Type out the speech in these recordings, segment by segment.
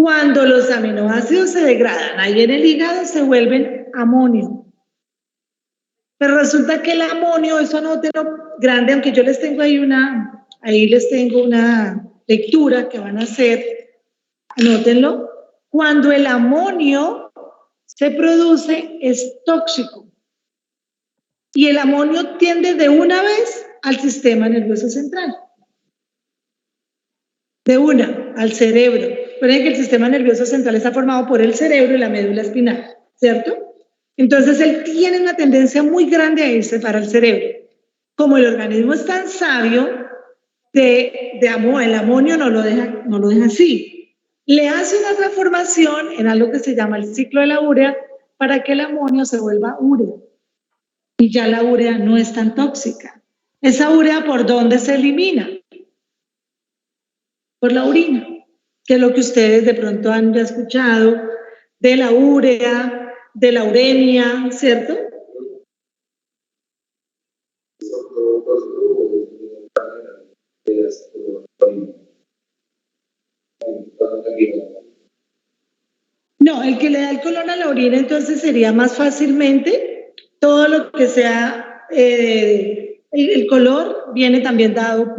Cuando los aminoácidos se degradan ahí en el hígado se vuelven amonio. Pero resulta que el amonio, eso no te lo grande, aunque yo les tengo ahí les tengo una lectura que van a hacer, anótenlo. Cuando el amonio se produce es tóxico. Y el amonio tiende de una vez al sistema nervioso central. De una, al cerebro. Recuerden que el sistema nervioso central está formado por el cerebro y la médula espinal, ¿cierto? Entonces, él tiene una tendencia muy grande a irse para el cerebro. Como el organismo es tan sabio, el amonio no lo deja así. Le hace una transformación en algo que se llama el ciclo de la urea para que el amonio se vuelva urea. Y ya la urea no es tan tóxica. ¿Esa urea por dónde se elimina? Por la orina, que es lo que ustedes de pronto han escuchado de la urea, de la uremia, ¿cierto? No, el que le da el color a la orina entonces sería más fácilmente todo lo que sea, el color viene también dado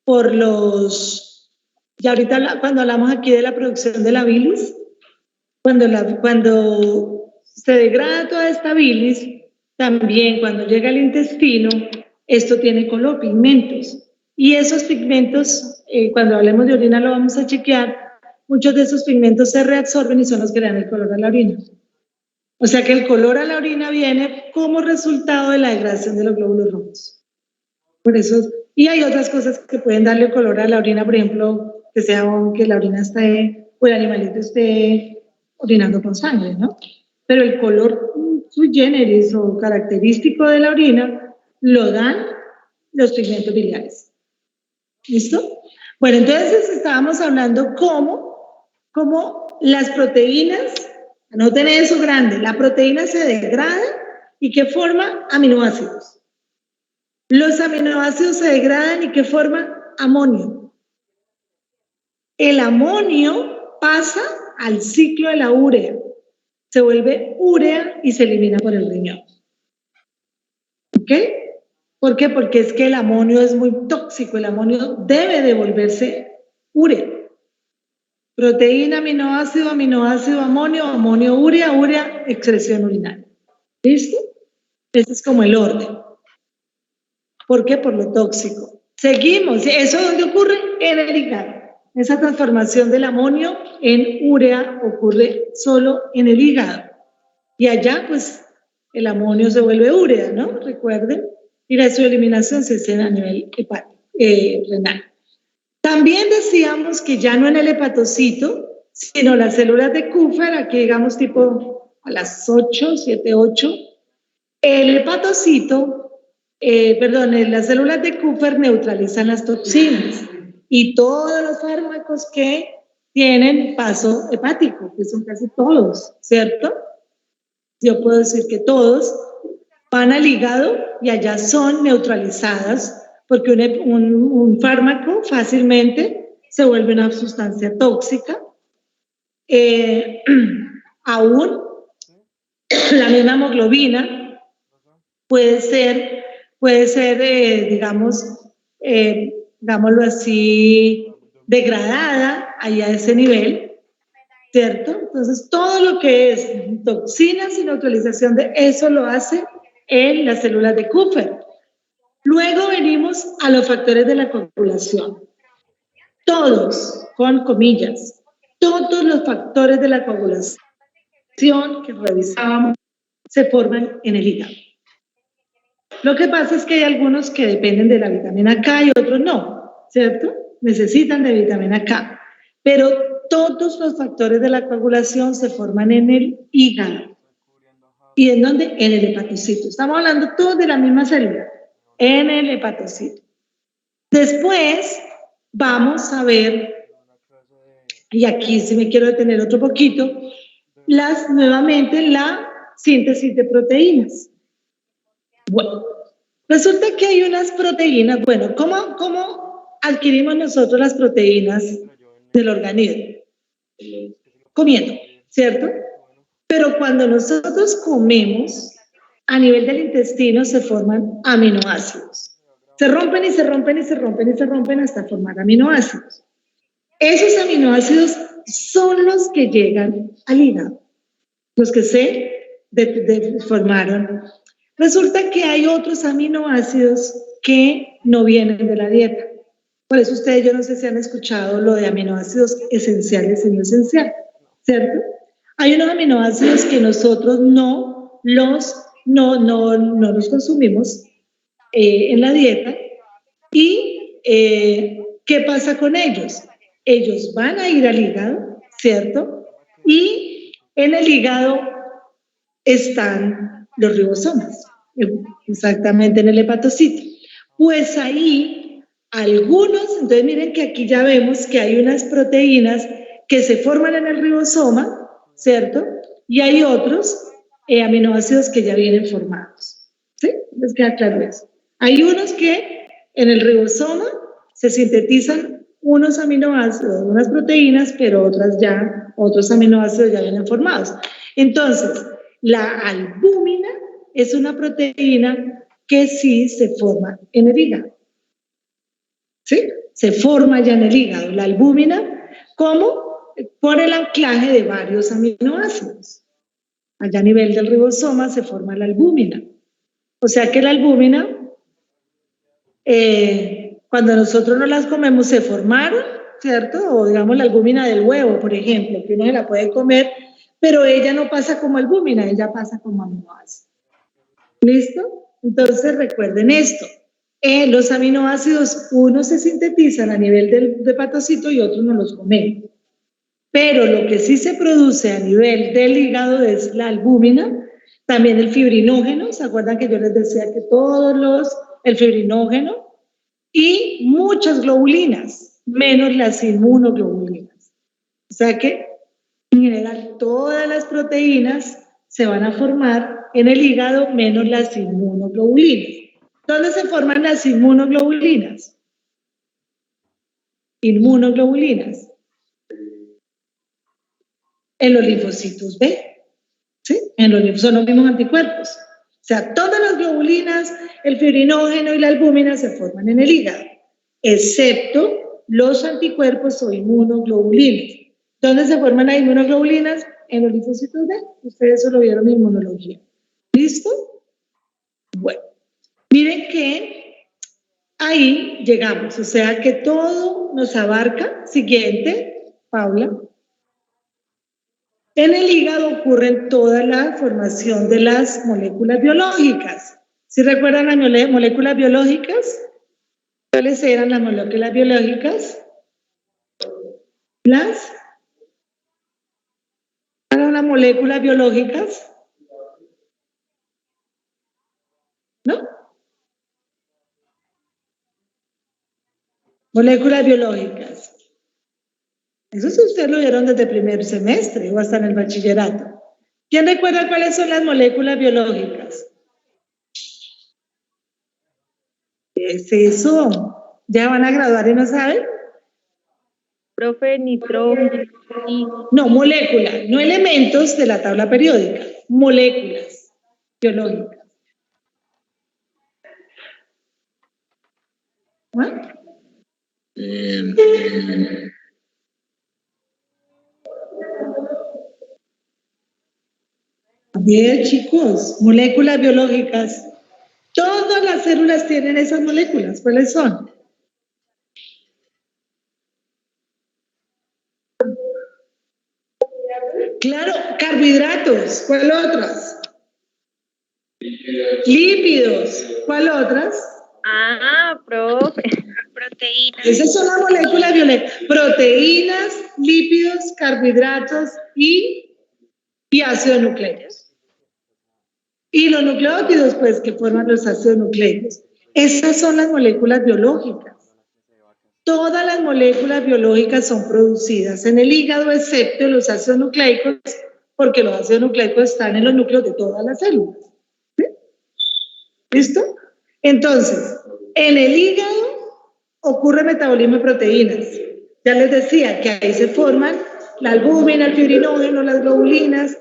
por los, ya ahorita cuando hablamos aquí de la producción de la bilis, cuando se degrada toda esta bilis, también cuando llega al intestino, esto tiene color, pigmentos. Y esos pigmentos, cuando hablemos de orina lo vamos a chequear, muchos de esos pigmentos se reabsorben y son los que le dan el color a la orina. O sea que el color a la orina viene como resultado de la degradación de los glóbulos rojos. Por eso, y hay otras cosas que pueden darle color a la orina, por ejemplo, que la orina esté, o el animalito esté orinando con sangre, ¿no? Pero el color sui generis o característico de la orina lo dan los pigmentos biliares. ¿Listo? Bueno, entonces estábamos hablando cómo las proteínas, anoten eso grande, la proteína se degrada y que forma aminoácidos. Los aminoácidos se degradan y que forman amonio. El amonio pasa al ciclo de la urea, se vuelve urea y se elimina por el riñón. ¿Ok? ¿Por qué? Porque es que el amonio es muy tóxico, el amonio debe devolverse urea. Proteína, aminoácido, aminoácido, amonio, amonio, urea, excreción urinaria. ¿Listo? Ese es como el orden. ¿Por qué? Por lo tóxico. Seguimos. ¿Eso dónde ocurre? En el hígado. Esa transformación del amonio en urea ocurre solo en el hígado. Y allá, pues, el amonio se vuelve urea, ¿no? Recuerden. Y su eliminación se hace a nivel renal. También decíamos que ya no en el hepatocito, sino las células de Kupffer, aquí digamos tipo a las 8, 7, 8, el hepatocito, las células de Kupffer neutralizan las toxinas y todos los fármacos que tienen paso hepático, que son casi todos, ¿cierto? Yo puedo decir que todos van al hígado y allá son neutralizadas porque un fármaco fácilmente se vuelve una sustancia tóxica. Aún la misma hemoglobina puede ser digámoslo así, degradada allá a ese nivel, ¿cierto? Entonces, todo lo que es toxinas y neutralización de eso lo hace en las células de Kupffer. Luego venimos a los factores de la coagulación. Todos, con comillas, todos los factores de la coagulación que revisábamos se forman en el hígado. Lo que pasa es que hay algunos que dependen de la vitamina K y otros no, ¿cierto? Necesitan de vitamina K. Pero todos los factores de la coagulación se forman en el hígado. ¿Y en dónde? En el hepatocito. Estamos hablando todos de la misma célula, en el hepatocito. Después vamos a ver, y aquí sí me quiero detener otro poquito, nuevamente la síntesis de proteínas. Bueno, resulta que hay unas proteínas, bueno, ¿cómo adquirimos nosotros las proteínas del organismo? comiendo, ¿cierto? Pero cuando nosotros comemos, a nivel del intestino se forman aminoácidos. Se rompen y se rompen y se rompen y se rompen hasta formar aminoácidos. Esos aminoácidos son los que llegan al hígado, los que se formaron. Resulta que hay otros aminoácidos que no vienen de la dieta. Por eso ustedes, yo no sé si han escuchado lo de aminoácidos esenciales y no esenciales, ¿cierto? Hay unos aminoácidos que nosotros no los consumimos en la dieta. ¿Y qué pasa con ellos? Ellos van a ir al hígado, ¿cierto? Y en el hígado están los ribosomas, exactamente en el hepatocito. Pues ahí algunos, entonces miren que aquí ya vemos que hay unas proteínas que se forman en el ribosoma, ¿cierto? Y hay otros aminoácidos que ya vienen formados, ¿sí? Les queda claro eso. Hay unos que en el ribosoma se sintetizan unos aminoácidos, unas proteínas, pero otros aminoácidos ya vienen formados. Entonces, la albúmina es una proteína que sí se forma en el hígado. ¿Sí? Se forma ya en el hígado. La albúmina, ¿cómo? Por el anclaje de varios aminoácidos. Allá a nivel del ribosoma se forma la albúmina. O sea que la albúmina, cuando nosotros no las comemos, se formaron, ¿cierto? O digamos la albúmina del huevo, por ejemplo, que uno se la puede comer, pero ella no pasa como albúmina, ella pasa como aminoácido. ¿Listo? Entonces recuerden esto. Los aminoácidos, unos se sintetizan a nivel del hepatocito y otros no los comemos. Pero lo que sí se produce a nivel del hígado es la albúmina, también el fibrinógeno. ¿Se acuerdan que yo les decía que el fibrinógeno y muchas globulinas, menos las inmunoglobulinas? O sea que en general todas las proteínas se van a formar en el hígado menos las inmunoglobulinas. ¿Dónde se forman las inmunoglobulinas? Inmunoglobulinas. En los linfocitos B. ¿Sí? Son los mismos anticuerpos. O sea, todas las globulinas, el fibrinógeno y la albúmina se forman en el hígado, excepto los anticuerpos o inmunoglobulinas. ¿Dónde se forman las inmunoglobulinas? En los linfocitos B. Ustedes eso lo vieron en inmunología. ¿Listo? Bueno, miren que ahí llegamos, o sea que todo nos abarca. Siguiente, Paula. En el hígado ocurre toda la formación de las moléculas biológicas. ¿Sí recuerdan las moléculas biológicas? ¿Cuáles eran las moléculas biológicas? ¿Cuáles eran las moléculas biológicas? ¿No? Moléculas biológicas. Eso sí ustedes lo vieron desde el primer semestre o hasta en el bachillerato. ¿Quién recuerda cuáles son las moléculas biológicas? ¿Qué es eso? ¿Ya van a graduar y no saben? Profe, nitrógeno. No, moléculas, no elementos de la tabla periódica, moléculas biológicas. ¿Ah? Bien, chicos, moléculas biológicas. Todas las células tienen esas moléculas. ¿Cuáles son? Claro, carbohidratos. ¿Cuál otras? Lípidos. ¿Cuál otras? Ah, profe. Proteínas. Esas son las moléculas biológicas. Proteínas, lípidos, carbohidratos y ácidos nucleicos. Y los nucleótidos, pues, que forman los ácidos nucleicos. Esas son las moléculas biológicas. Todas las moléculas biológicas son producidas en el hígado, excepto los ácidos nucleicos, porque los ácidos nucleicos están en los núcleos de todas las células. ¿Sí? ¿Listo? Entonces, en el hígado ocurre metabolismo de proteínas. Ya les decía que ahí se forman la albúmina, el fibrinógeno, las globulinas,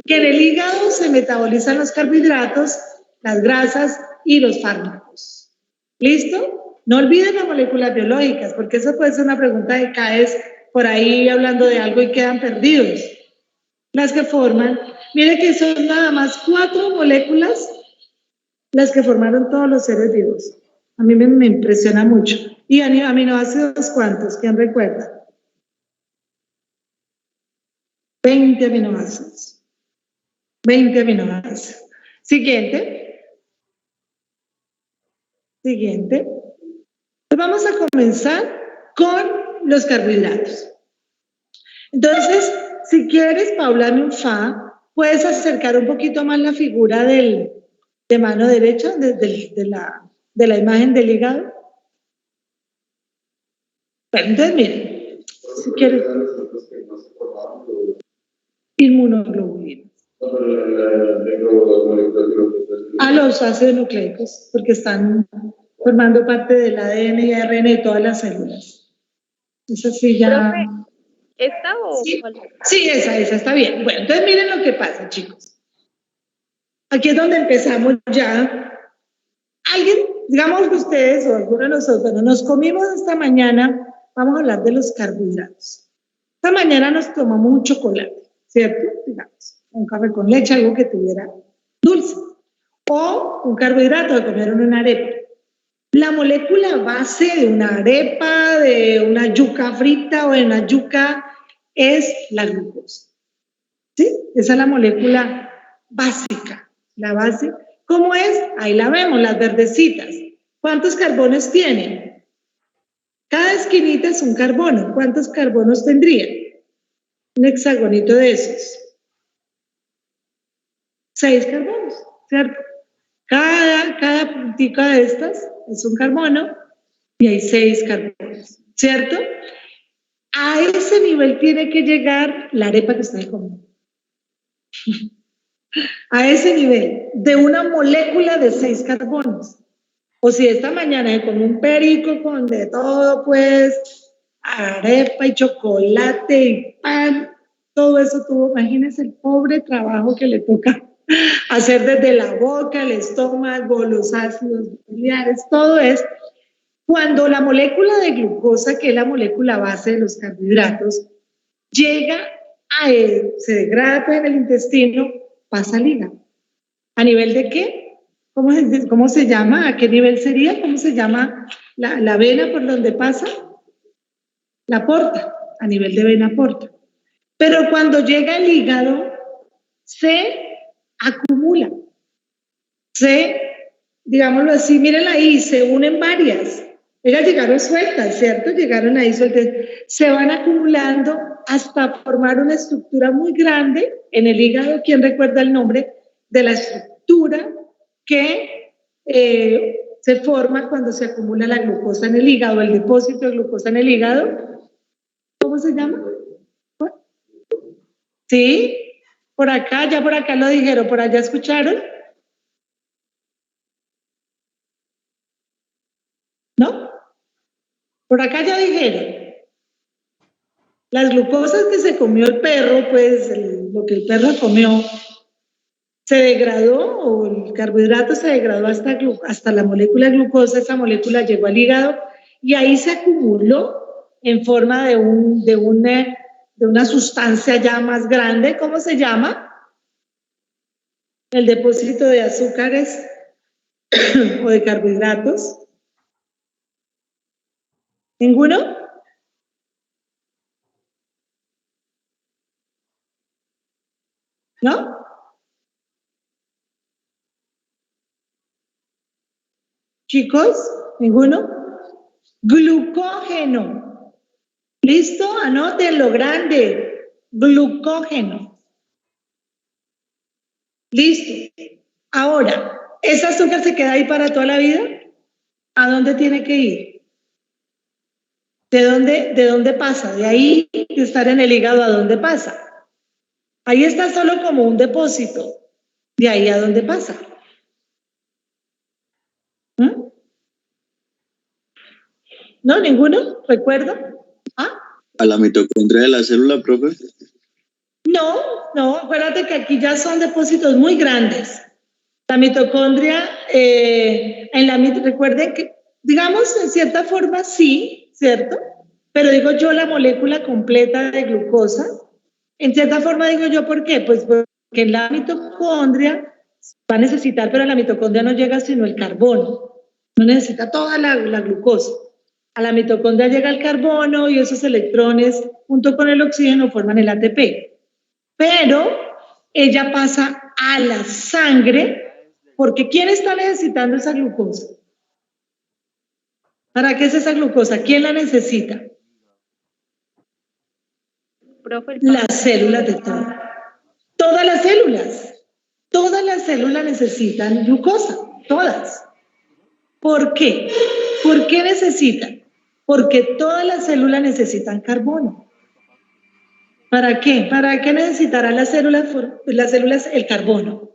que en el hígado se metabolizan los carbohidratos, las grasas y los fármacos. ¿Listo? No olviden las moléculas biológicas, porque eso puede ser una pregunta de caes por ahí hablando de algo y quedan perdidos. Las que forman, mire que son nada más 4 moléculas las que formaron todos los seres vivos. A mí me impresiona mucho. Y aminoácidos, ¿cuántos? ¿Quién recuerda? 20 aminoácidos. 20 aminoácidos. Siguiente. Siguiente. Pues vamos a comenzar con los carbohidratos. Entonces, si quieres, Paula Nunfa, puedes acercar un poquito más la figura de mano derecha, de la imagen del hígado. Entonces, miren, si quieres. Inmunoglobulinas. A los ácidos nucleicos, porque están formando parte del ADN y ARN de todas las células. Esa sí ya. ¿Esta o sí, sí, esa está bien. Bueno, entonces miren lo que pasa, chicos. Aquí es donde empezamos ya. Alguien, digamos que ustedes o alguno de nosotros, bueno, nos comimos esta mañana, vamos a hablar de los carbohidratos. Esta mañana nos tomamos un chocolate, ¿cierto? Digamos, un café con leche, algo que tuviera dulce. O un carbohidrato, de comer una arepa. La molécula base de una arepa, de una yuca frita o de una yuca es la glucosa. ¿Sí? Esa es la molécula básica, la base. ¿Cómo es? Ahí la vemos, las verdecitas. ¿Cuántos carbonos tienen? Cada esquinita es un carbono. ¿Cuántos carbonos tendría? Un hexagonito de esos. 6 carbonos, ¿cierto? Cada puntica de estas es un carbono y hay 6 carbonos, ¿cierto? A ese nivel tiene que llegar la arepa que ustedes comen. A ese nivel, de una molécula de 6 carbonos. O si esta mañana se come un perico con de todo, pues, arepa y chocolate y pan, todo eso tuvo, imagínense el pobre trabajo que le toca hacer desde la boca, el estómago, los ácidos biliares, todo es. Cuando la molécula de glucosa, que es la molécula base de los carbohidratos, llega se degrada pues, en el intestino, pasa al hígado. ¿A nivel de qué? ¿Cómo se llama? ¿A qué nivel sería? ¿Cómo se llama la vena por donde pasa? La porta, a nivel de vena porta. Pero cuando llega al hígado, se acumula. Digámoslo así, mírenla ahí, se unen varias. Ellas llegaron sueltas, ¿cierto? Llegaron ahí sueltas. Se van acumulando hasta formar una estructura muy grande en el hígado. ¿Quién recuerda el nombre de la estructura que se forma cuando se acumula la glucosa en el hígado, el depósito de glucosa en el hígado? ¿Cómo se llama? ¿Sí? Por acá lo dijeron, por allá escucharon. ¿No? Por acá ya dijeron. Las glucosas que se comió el perro, pues lo que el perro comió, se degradó, o el carbohidrato se degradó hasta la molécula de glucosa, esa molécula llegó al hígado y ahí se acumuló en forma de una sustancia ya más grande. ¿Cómo se llama? El depósito de azúcares o de carbohidratos. ¿Ninguno? ¿No? Chicos, ¿ninguno? Glucógeno. ¿Listo? Anótenlo grande. Glucógeno. Listo. Ahora, ¿ese azúcar se queda ahí para toda la vida? ¿A dónde tiene que ir? ¿De dónde pasa? De ahí de estar en el hígado, ¿a dónde pasa? Ahí está solo como un depósito. ¿De ahí a dónde pasa? ¿No? ¿Ninguno? ¿Recuerda? ¿A la mitocondria de la célula, profe? No, acuérdate que aquí ya son depósitos muy grandes. La mitocondria, recuerden que, digamos, en cierta forma sí, ¿cierto? Pero digo yo la molécula completa de glucosa, en cierta forma digo yo, ¿por qué? Pues porque en la mitocondria va a necesitar, pero a la mitocondria no llega sino el carbono, no necesita toda la glucosa. A la mitocondria llega el carbono y esos electrones junto con el oxígeno forman el ATP. Pero ella pasa a la sangre, porque ¿quién está necesitando esa glucosa? ¿Para qué es esa glucosa? ¿Quién la necesita? Profe, Las células de todas las células necesitan glucosa, todas. ¿Por qué? ¿Por qué necesitan? Porque todas las células necesitan carbono. ¿Para qué? ¿Para qué necesitarán las células el carbono?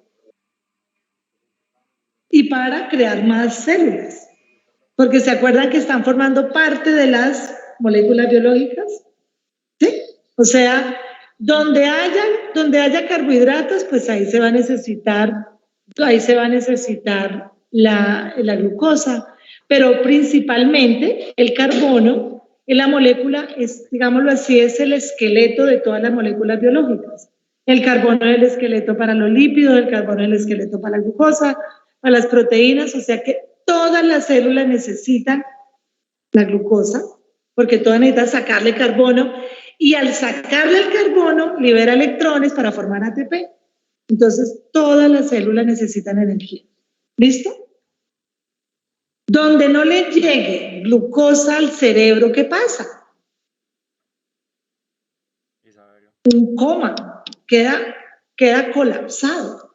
Y para crear más células. Porque se acuerdan que están formando parte de las moléculas biológicas. ¿Sí? O sea, donde haya carbohidratos, pues ahí se va a necesitar la glucosa. Pero principalmente el carbono en la molécula es, digámoslo así, es el esqueleto de todas las moléculas biológicas. El carbono es el esqueleto para los lípidos, el carbono es el esqueleto para la glucosa, para las proteínas, o sea que todas las células necesitan la glucosa, porque todas necesitan sacarle carbono, y al sacarle el carbono libera electrones para formar ATP. Entonces, todas las células necesitan energía. ¿Listo? Donde no le llegue glucosa al cerebro, ¿qué pasa? Un coma, queda colapsado.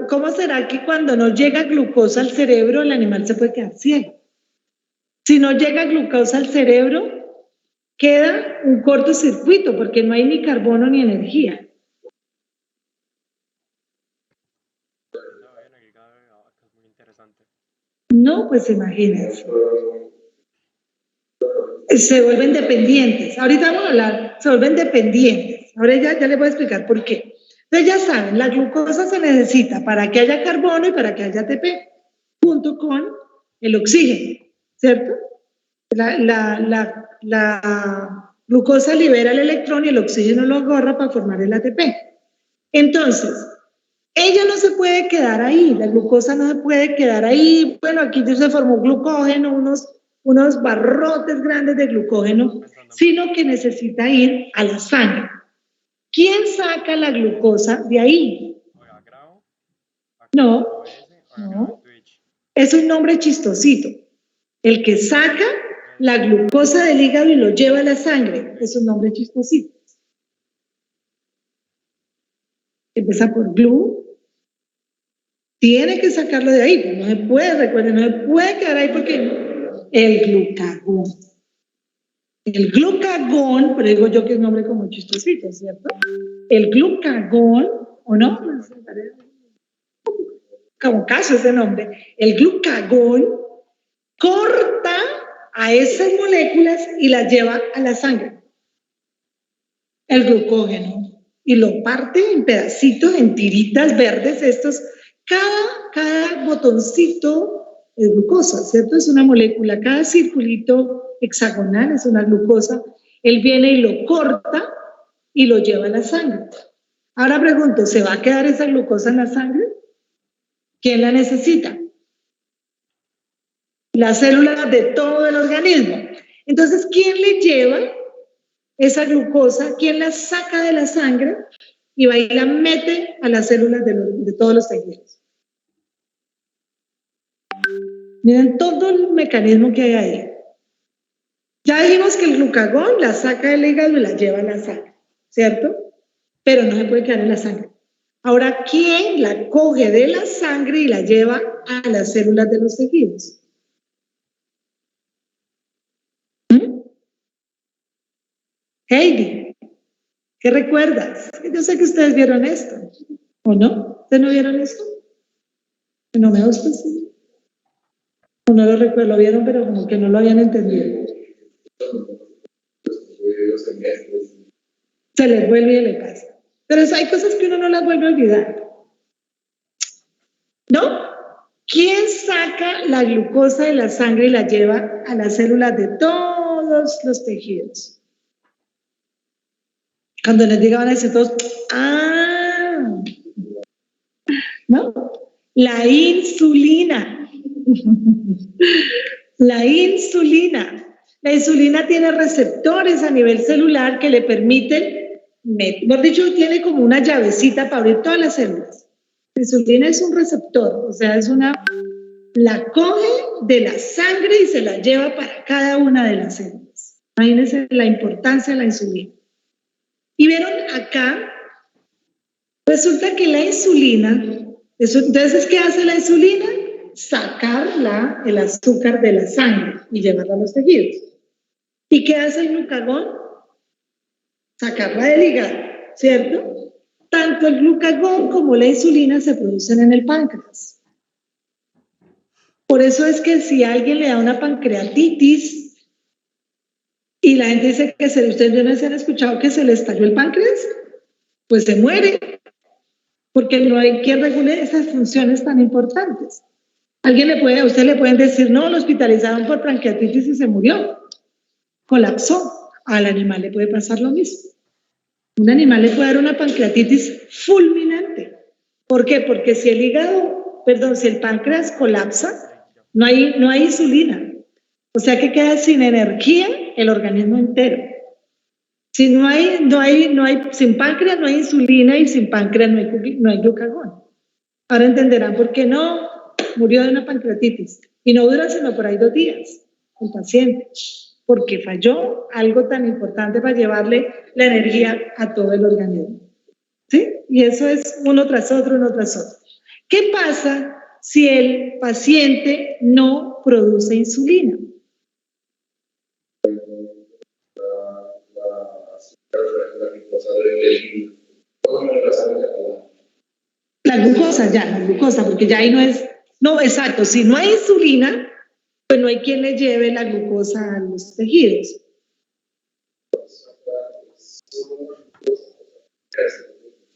¿Cómo será que cuando no llega glucosa al cerebro, el animal se puede quedar ciego? Si no llega glucosa al cerebro, queda un cortocircuito porque no hay ni carbono ni energía. No, pues imagínense. Se vuelven dependientes. Ahorita vamos a hablar, se vuelven dependientes. Ahora ya les voy a explicar por qué. Entonces ya saben, la glucosa se necesita para que haya carbono y para que haya ATP, junto con el oxígeno, ¿cierto? La glucosa libera el electrón y el oxígeno lo agarra para formar el ATP. Entonces, ella no se puede quedar ahí, la glucosa no se puede quedar ahí. Bueno, aquí se formó glucógeno, unos barrotes grandes de glucógeno, sino que necesita ir a la sangre. ¿Quién saca la glucosa de ahí? No. Es un nombre chistosito. El que saca la glucosa del hígado y lo lleva a la sangre es un nombre chistosito. Empieza por glu. Tiene que sacarlo de ahí, no se puede, recuerden, no se puede quedar ahí porque el glucagón. El glucagón, pero digo yo que es un nombre como chistosito, ¿cierto? El glucagón, ¿o no? Como caso ese nombre. El glucagón corta a esas moléculas y las lleva a la sangre. El glucógeno. Y lo parte en pedacitos, en tiritas verdes, estos. Cada botoncito es glucosa, ¿cierto? Es una molécula. Cada circulito hexagonal es una glucosa. Él viene y lo corta y lo lleva a la sangre. Ahora pregunto, ¿se va a quedar esa glucosa en la sangre? ¿Quién la necesita? Las células de todo el organismo. Entonces, ¿quién le lleva esa glucosa? ¿Quién la saca de la sangre y va y la mete a las células de todos los tejidos? Miren todo el mecanismo que hay ahí. Ya dijimos que el glucagón la saca del hígado y la lleva a la sangre, ¿cierto? Pero no se puede quedar en la sangre. Ahora, ¿quién la coge de la sangre y la lleva a las células de los tejidos? Heidi, ¿qué recuerdas? Yo sé que ustedes vieron esto, ¿o no? ¿Ustedes no vieron esto? No me gusta, sí. No lo recuerdo, lo vieron, pero como que no lo habían entendido. Se les vuelve y le pasa. Pero hay cosas que uno no las vuelve a olvidar. ¿No? ¿Quién saca la glucosa de la sangre y la lleva a las células de todos los tejidos? Cuando les diga van a decir todos, ¿no? La insulina. La insulina. La insulina tiene receptores a nivel celular que le permiten, mejor dicho, tiene como una llavecita para abrir todas las células. La insulina es un receptor, o sea, la coge de la sangre y se la lleva para cada una de las células. Imagínense la importancia de la insulina. Y vieron acá, resulta que la insulina, entonces, ¿qué hace la insulina? Sacar el azúcar de la sangre y llevarla a los tejidos. ¿Y qué hace el glucagón? Sacarla del hígado, ¿cierto? Tanto el glucagón como la insulina se producen en el páncreas. Por eso es que si a alguien le da una pancreatitis y la gente dice que ustedes no se han escuchado que se le estalló el páncreas, pues se muere, porque no hay quien regule esas funciones tan importantes. A usted le pueden decir, no, lo hospitalizaron por pancreatitis y se murió, colapsó. Al animal le puede pasar lo mismo. Un animal le puede dar una pancreatitis fulminante. ¿Por qué? Porque si el páncreas colapsa, no hay insulina. O sea que queda sin energía el organismo entero. Si sin páncreas no hay insulina y sin páncreas no hay glucagón. Ahora entenderán por qué no murió de una pancreatitis. Y no dura sino por ahí 2 días el paciente, porque falló algo tan importante para llevarle la energía a todo el organismo. ¿Sí? Y eso es uno tras otro. ¿Qué pasa si el paciente no produce insulina? La glucosa, porque ya ahí no es... No, exacto, si no hay insulina, pues no hay quien le lleve la glucosa a los tejidos.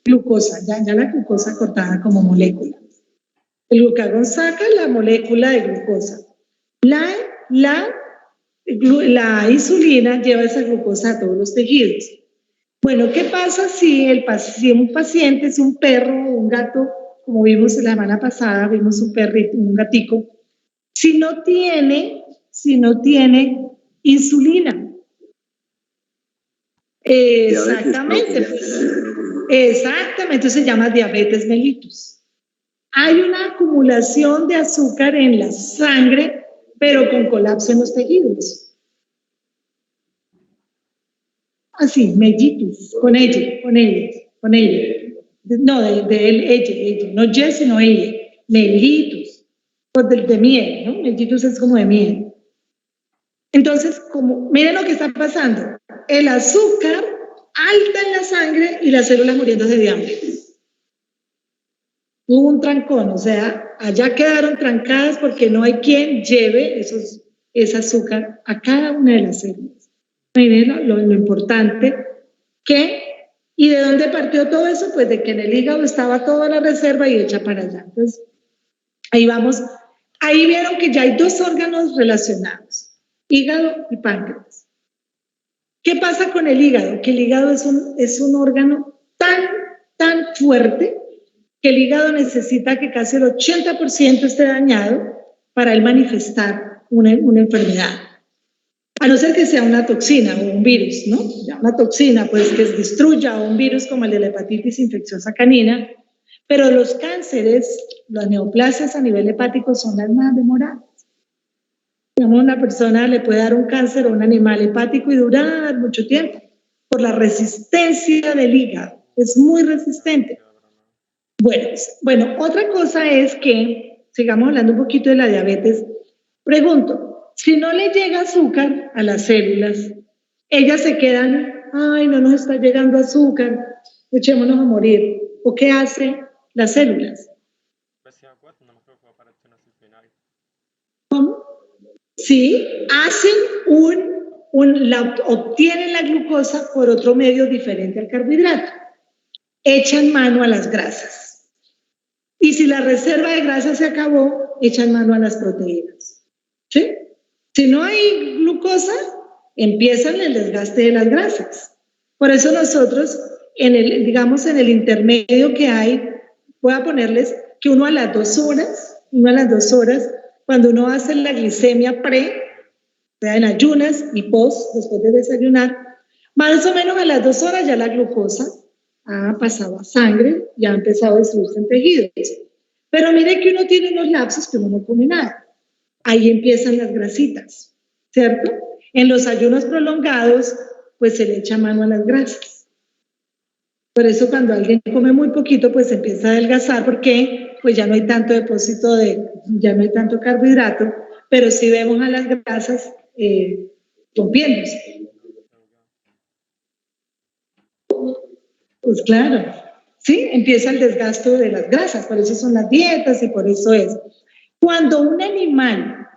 Glucosa, ya la glucosa cortada como molécula. El glucagón saca la molécula de glucosa. La insulina lleva esa glucosa a todos los tejidos. Bueno, ¿qué pasa si un paciente es un perro o un gato, como vimos la semana pasada, vimos un perrito, un gatico, si no tiene insulina? Exactamente, se llama diabetes mellitus. Hay una acumulación de azúcar en la sangre, pero con colapso en los tejidos. Así, mellitus, con ella. No, ella, no ella, sino ella. Mellitus, pues de miel, ¿no? Mellitus es como de miel. Entonces, miren lo que está pasando. El azúcar alta en la sangre y las células muriéndose de hambre. Hubo un trancón, o sea, allá quedaron trancadas porque no hay quien lleve ese azúcar a cada una de las células. Miren lo importante ¿y de dónde partió todo eso? Pues de que en el hígado estaba toda la reserva y hecha para allá. Entonces, ahí vamos. Ahí vieron que ya hay 2 órganos relacionados, hígado y páncreas. ¿Qué pasa con el hígado? Que el hígado es un órgano tan fuerte que el hígado necesita que casi el 80% esté dañado para él manifestar una enfermedad. A no ser que sea una toxina o un virus, ¿no? Ya una toxina, pues, que destruya, o un virus como el de la hepatitis infecciosa canina. Pero los cánceres, las neoplasias a nivel hepático son las más demoradas. Digamos, una persona le puede dar un cáncer a un animal hepático y durar mucho tiempo por la resistencia del hígado. Es muy resistente. Bueno, otra cosa es que, sigamos hablando un poquito de la diabetes. Pregunto, si no le llega azúcar a las células, ellas se quedan, ay, no nos está llegando azúcar, echémonos a morir. ¿O qué hacen las células? ¿Cómo? Sí, hacen obtienen la glucosa por otro medio diferente al carbohidrato. Echan mano a las grasas. Y si la reserva de grasa se acabó, echan mano a las proteínas. ¿Sí? Si no hay glucosa, empiezan el desgaste de las grasas. Por eso nosotros, en el intermedio que hay, voy a ponerles que uno a las 2 horas, cuando uno hace la glicemia pre, o sea, en ayunas y post, después de desayunar, más o menos a las 2 horas ya la glucosa ha pasado a sangre y ha empezado a destruirse en tejidos. Pero mire que uno tiene unos lapsos que uno no come nada. Ahí empiezan las grasitas, ¿cierto? En los ayunos prolongados, pues se le echa mano a las grasas. Por eso cuando alguien come muy poquito, pues empieza a adelgazar, porque pues ya no hay tanto depósito ya no hay tanto carbohidrato, pero sí vemos a las grasas rompiéndose. Pues claro, ¿sí? Empieza el desgaste de las grasas, por eso son las dietas y por eso es. Cuando un animal,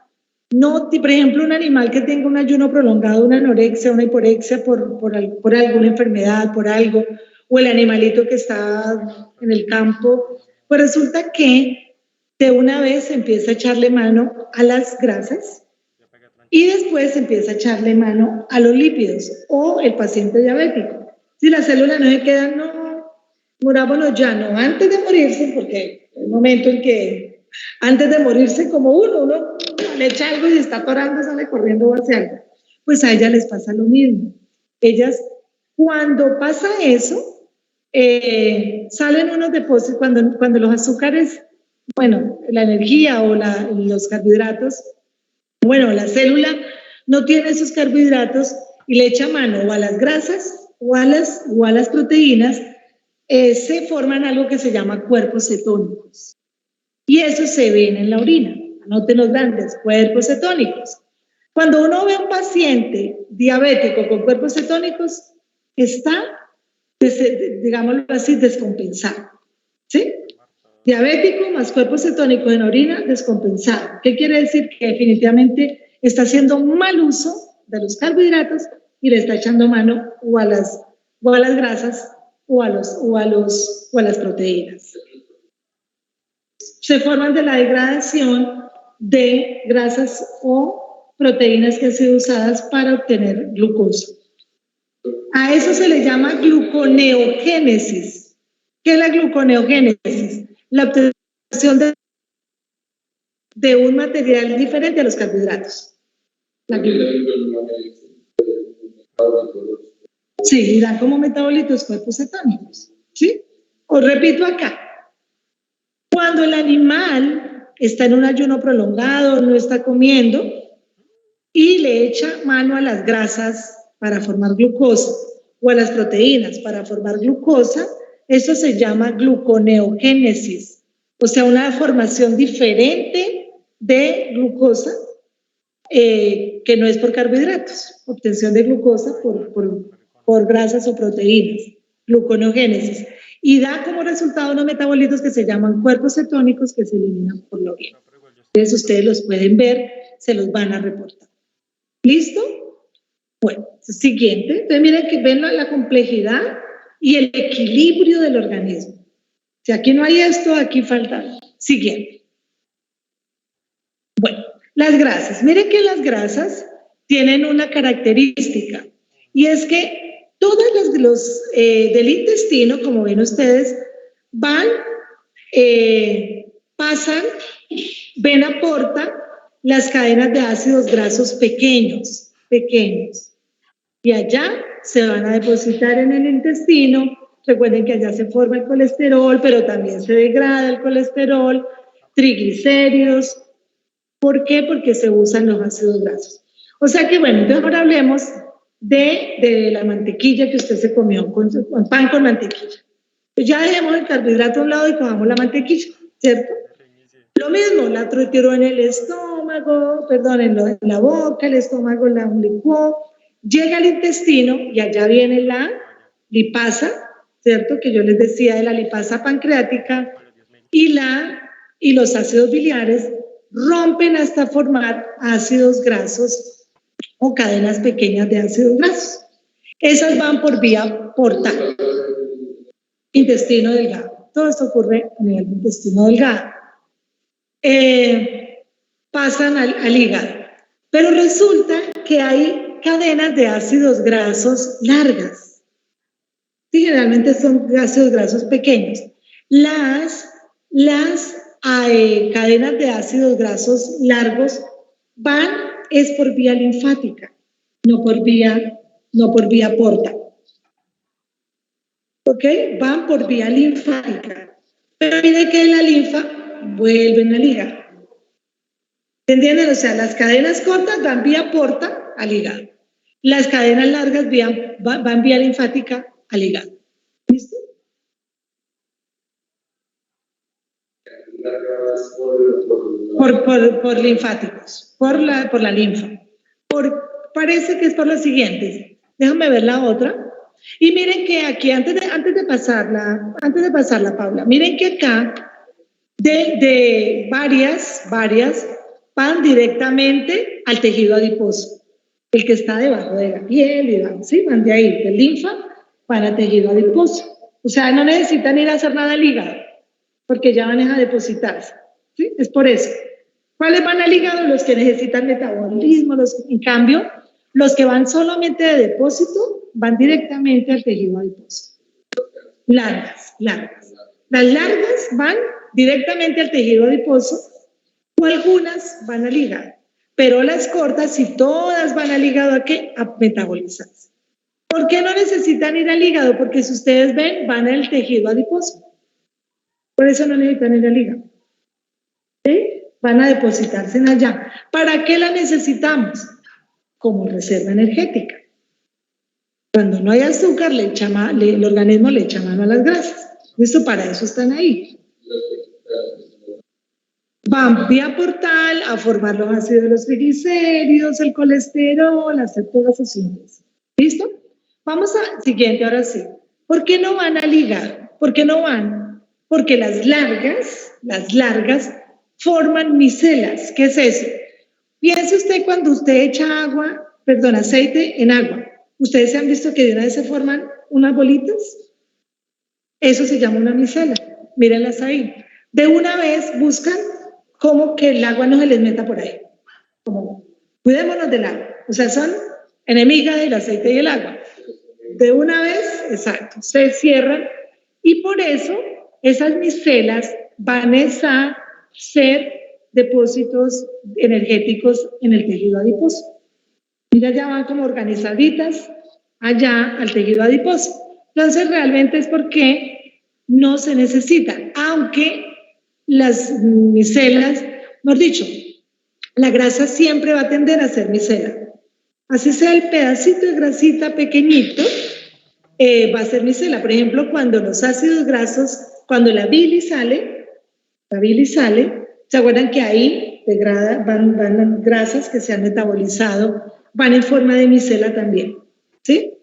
por ejemplo, un animal que tenga un ayuno prolongado, una anorexia, una hiporexia por alguna enfermedad, por algo, o el animalito que está en el campo, pues resulta que de una vez empieza a echarle mano a las grasas y después empieza a echarle mano a los lípidos, o el paciente diabético. Si las células no se quedan, no, murámonos ya, no, antes de morirse, porque el momento en que, antes de morirse, como uno le echa algo y está atorando, sale corriendo hacia algo, pues a ellas les pasa lo mismo. Ellas, cuando pasa eso, salen unos depósitos, cuando los azúcares, bueno, la energía o los carbohidratos, bueno, la célula no tiene esos carbohidratos y le echa mano o a las grasas o a las proteínas, se forman algo que se llama cuerpos cetónicos. Y eso se ve en la orina. Anoten los grandes, cuerpos cetónicos. Cuando uno ve a un paciente diabético con cuerpos cetónicos, está, digámoslo así, descompensado. ¿Sí? Diabético más cuerpos cetónicos en orina, descompensado. ¿Qué quiere decir? Que definitivamente está haciendo mal uso de los carbohidratos y le está echando mano o a las grasas o a las proteínas. Se forman de la degradación de grasas o proteínas que han sido usadas para obtener glucosa. A eso se le llama gluconeogénesis. ¿Qué es la gluconeogénesis? La obtención de un material diferente a los carbohidratos. Sí, dan como metabolitos cuerpos cetónicos. ¿Sí? Os repito acá. Cuando el animal está en un ayuno prolongado, no está comiendo, y le echa mano a las grasas para formar glucosa o a las proteínas para formar glucosa, eso se llama gluconeogénesis, o sea, una formación diferente de glucosa que no es por carbohidratos, obtención de glucosa por grasas o proteínas, gluconeogénesis. Y da como resultado unos metabolitos que se llaman cuerpos cetónicos que se eliminan por la orina. Entonces ustedes los pueden ver, se los van a reportar. ¿Listo? Bueno, siguiente. Entonces miren que ven la complejidad y el equilibrio del organismo. Si aquí no hay esto, aquí falta. Siguiente. Bueno, las grasas. Miren que las grasas tienen una característica y es que todos los del intestino, como ven ustedes, van, pasan, aportan las cadenas de ácidos grasos pequeños. Y allá se van a depositar en el intestino. Recuerden que allá se forma el colesterol, pero también se degrada el colesterol, triglicéridos. ¿Por qué? Porque se usan los ácidos grasos. O sea que, bueno, entonces ahora hablemos de la mantequilla que usted se comió, con pan con mantequilla. Pues ya dejemos el carbohidrato a un lado y comamos la mantequilla, ¿cierto? Lo mismo, la trituró en el estómago, perdón, en la boca, el estómago la licuó, llega al intestino y allá viene la lipasa, ¿cierto? Que yo les decía de la lipasa pancreática y los ácidos biliares rompen hasta formar ácidos grasos o cadenas pequeñas de ácidos grasos. Esas van por vía portal, intestino delgado. Todo esto ocurre a nivel de intestino delgado. Pasan al hígado. Pero resulta que hay cadenas de ácidos grasos largas. Sí, generalmente son ácidos grasos pequeños. Las cadenas de ácidos grasos largos es por vía linfática, no por vía portal. ¿Ok? Van por vía linfática. Pero mire que la linfa vuelven al hígado. ¿Entienden? O sea, las cadenas cortas van vía porta al hígado. Las cadenas largas van vía linfática al hígado. ¿Listo? Por linfáticos, por la linfa. Parece que es por los siguientes. Déjame ver la otra. Y miren que aquí, antes de pasarla, Paula, miren que acá de varias van directamente al tejido adiposo, el que está debajo de la piel, ¿sí? Van de ahí, del linfa, van al tejido adiposo. O sea, no necesitan ir a hacer nada al hígado, porque ya van a depositarse, ¿sí? Es por eso. ¿Cuáles van al hígado? Los que necesitan metabolismo, en cambio, los que van solamente de depósito, van directamente al tejido adiposo. Largas. Las largas van directamente al tejido adiposo, o algunas van al hígado, pero las cortas, si todas van al hígado, ¿a qué? A metabolizarse. ¿Por qué no necesitan ir al hígado? Porque si ustedes ven, van al tejido adiposo. Por eso no necesitan ir al hígado. ¿Sí? Van a depositarse en allá. ¿Para qué la necesitamos? Como reserva energética. Cuando no hay azúcar, el organismo le echa mano a las grasas. ¿Listo? Para eso están ahí. Van vía portal a formar los ácidos de los triglicéridos, el colesterol, hacer toda su síntesis. ¿Listo? Vamos a siguiente, ahora sí. ¿Por qué no van al hígado? ¿Por qué no van? Porque las largas forman micelas. ¿Qué es eso? Piense usted cuando usted echa aceite en agua. ¿Ustedes se han visto que de una vez se forman unas bolitas? Eso se llama una micela. Mírenlas ahí. De una vez buscan como que el agua no se les meta por ahí. Como, cuidémonos del agua. O sea, son enemigas del aceite y el agua. De una vez, exacto, se cierran y por eso esas micelas van a ser depósitos energéticos en el tejido adiposo. Mira, ya van como organizaditas allá al tejido adiposo. Entonces, realmente es porque no se necesitan, aunque las micelas, mejor dicho, la grasa siempre va a tender a ser micela. Así sea el pedacito de grasita pequeñito, va a ser micela. Por ejemplo, cuando los ácidos grasos, cuando la bilis sale, ¿se acuerdan que ahí van grasas que se han metabolizado, van en forma de micela también? ¿Sí?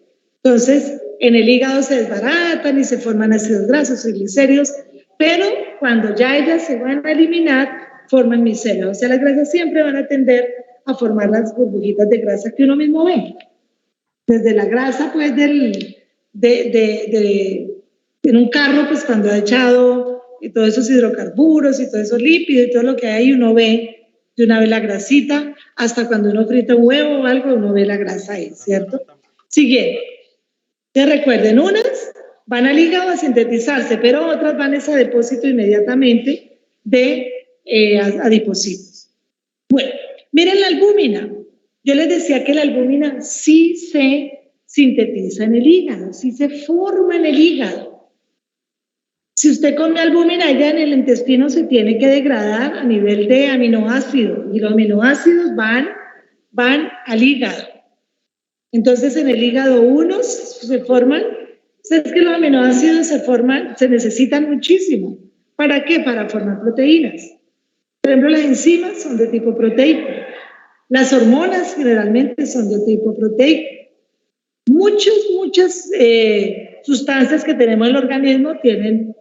Entonces, en el hígado se desbaratan y se forman ácidos grasos, triglicéridos, pero cuando ya ellas se van a eliminar, forman micela. O sea, las grasas siempre van a tender a formar las burbujitas de grasa que uno mismo ve. Desde la grasa, pues, en un carro, pues, cuando ha echado todos esos hidrocarburos y todos esos lípidos y todo lo que hay, uno ve de una vez la grasita, hasta cuando uno frita un huevo o algo, uno ve la grasa ahí, ¿cierto? Siguiente. Ya recuerden, unas van al hígado a sintetizarse, pero otras van a ese depósito inmediatamente de adipocitos. Bueno, miren la albúmina. Yo les decía que la albúmina sí se sintetiza en el hígado, sí se forma en el hígado. Si usted come albúmina, ella en el intestino se tiene que degradar a nivel de aminoácidos, y los aminoácidos van al hígado. Entonces, en el hígado unos se forman, es que los aminoácidos se necesitan muchísimo. ¿Para qué? Para formar proteínas. Por ejemplo, las enzimas son de tipo proteico. Las hormonas generalmente son de tipo proteico. Muchas sustancias que tenemos en el organismo tienen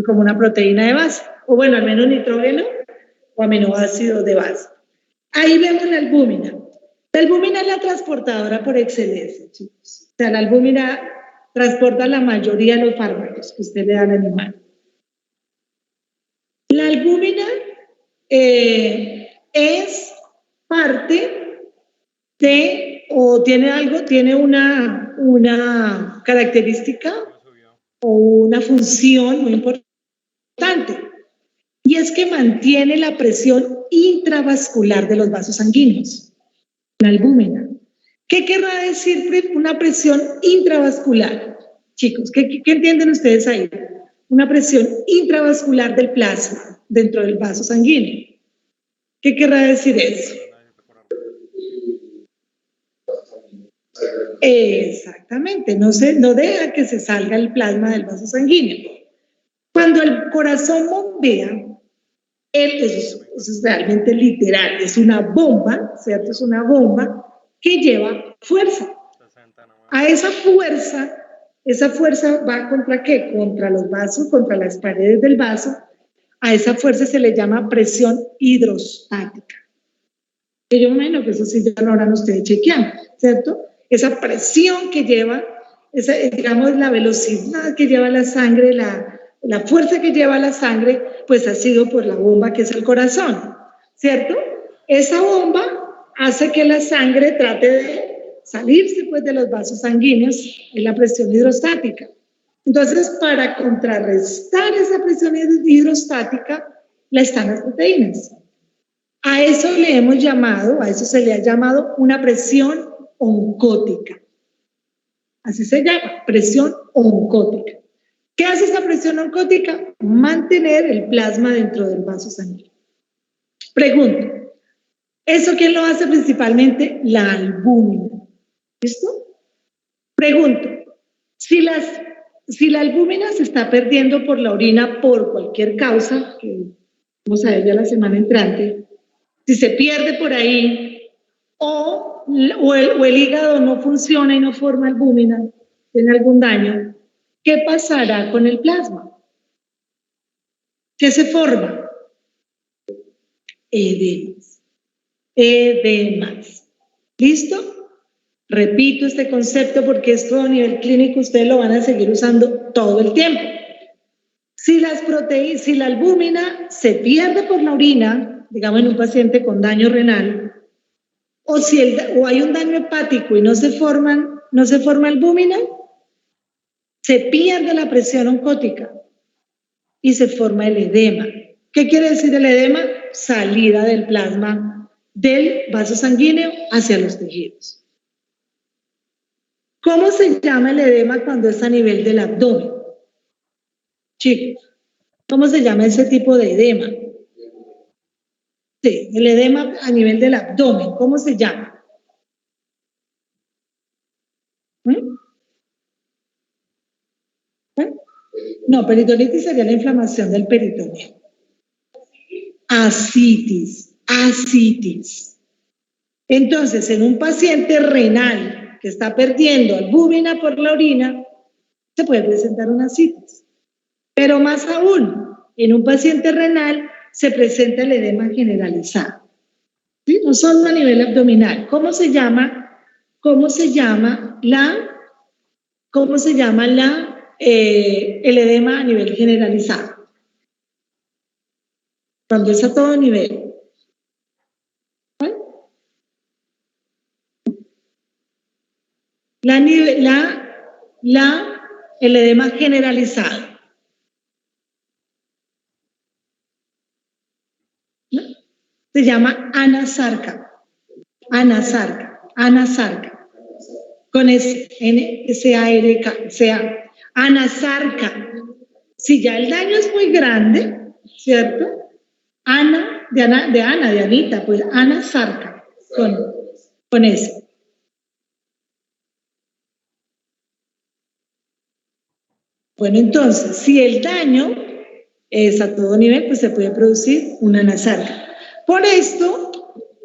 como una proteína de base, o bueno, al menos nitrógeno o aminoácidos de base. Ahí vemos la albúmina. La albúmina es la transportadora por excelencia, chicos. O sea, la albúmina transporta la mayoría de los fármacos que usted le da al animal. La albúmina es parte de, o tiene una característica o una función muy importante, y es que mantiene la presión intravascular de los vasos sanguíneos, la albúmina. ¿Qué querrá decir una presión intravascular? Chicos, ¿qué entienden ustedes ahí? Una presión intravascular del plasma dentro del vaso sanguíneo. ¿Qué querrá decir eso? Exactamente, no deja que se salga el plasma del vaso sanguíneo. Cuando el corazón bombea, eso es realmente literal, es una bomba, ¿cierto? Es una bomba que lleva fuerza. A esa fuerza va contra ¿qué? Contra los vasos, contra las paredes del vaso. A esa fuerza se le llama presión hidrostática. Y yo me imagino que eso sí ya lo habrán ustedes chequeando, ¿cierto? Esa presión que lleva, digamos, la velocidad que lleva la sangre, la fuerza que lleva la sangre, pues ha sido por la bomba que es el corazón, ¿cierto? Esa bomba hace que la sangre trate de salirse pues de los vasos sanguíneos, en la presión hidrostática. Entonces, para contrarrestar esa presión hidrostática, están las proteínas. A eso se le ha llamado una presión oncótica. Así se llama, presión oncótica. ¿Qué hace esa presión oncótica? Mantener el plasma dentro del vaso sanguíneo. Pregunto, ¿eso quién lo hace principalmente? La albúmina. ¿Listo? Pregunto, si la albúmina se está perdiendo por la orina por cualquier causa, que vamos a ver ya la semana entrante, si se pierde por ahí o el hígado no funciona y no forma albúmina, tiene algún daño, ¿qué pasará con el plasma? ¿Qué se forma? Edemas. ¿Listo? Repito este concepto porque esto a nivel clínico ustedes lo van a seguir usando todo el tiempo. Si la albúmina se pierde por la orina, digamos en un paciente con daño renal, o hay un daño hepático y no se forma albúmina, se pierde la presión oncótica y se forma el edema. ¿Qué quiere decir el edema? Salida del plasma del vaso sanguíneo hacia los tejidos. ¿Cómo se llama el edema cuando es a nivel del abdomen? Chicos, ¿cómo se llama ese tipo de edema? Sí, el edema a nivel del abdomen, ¿cómo se llama? No, peritonitis sería la inflamación del peritoneo. Ascitis. Entonces, en un paciente renal que está perdiendo albúmina por la orina, se puede presentar una ascitis. Pero más aún, en un paciente renal se presenta el edema generalizado. ¿Sí? No solo a nivel abdominal. ¿Cómo se llama el edema a nivel generalizado? Cuando es a todo nivel. ¿Cuál? El edema generalizado. ¿No? Se llama anasarca. Con N-S-A-R-K, anasarca. Si ya el daño es muy grande, ¿cierto? De Anita, pues anasarca, con eso. Bueno, entonces, si el daño es a todo nivel, pues se puede producir una anasarca. Por esto,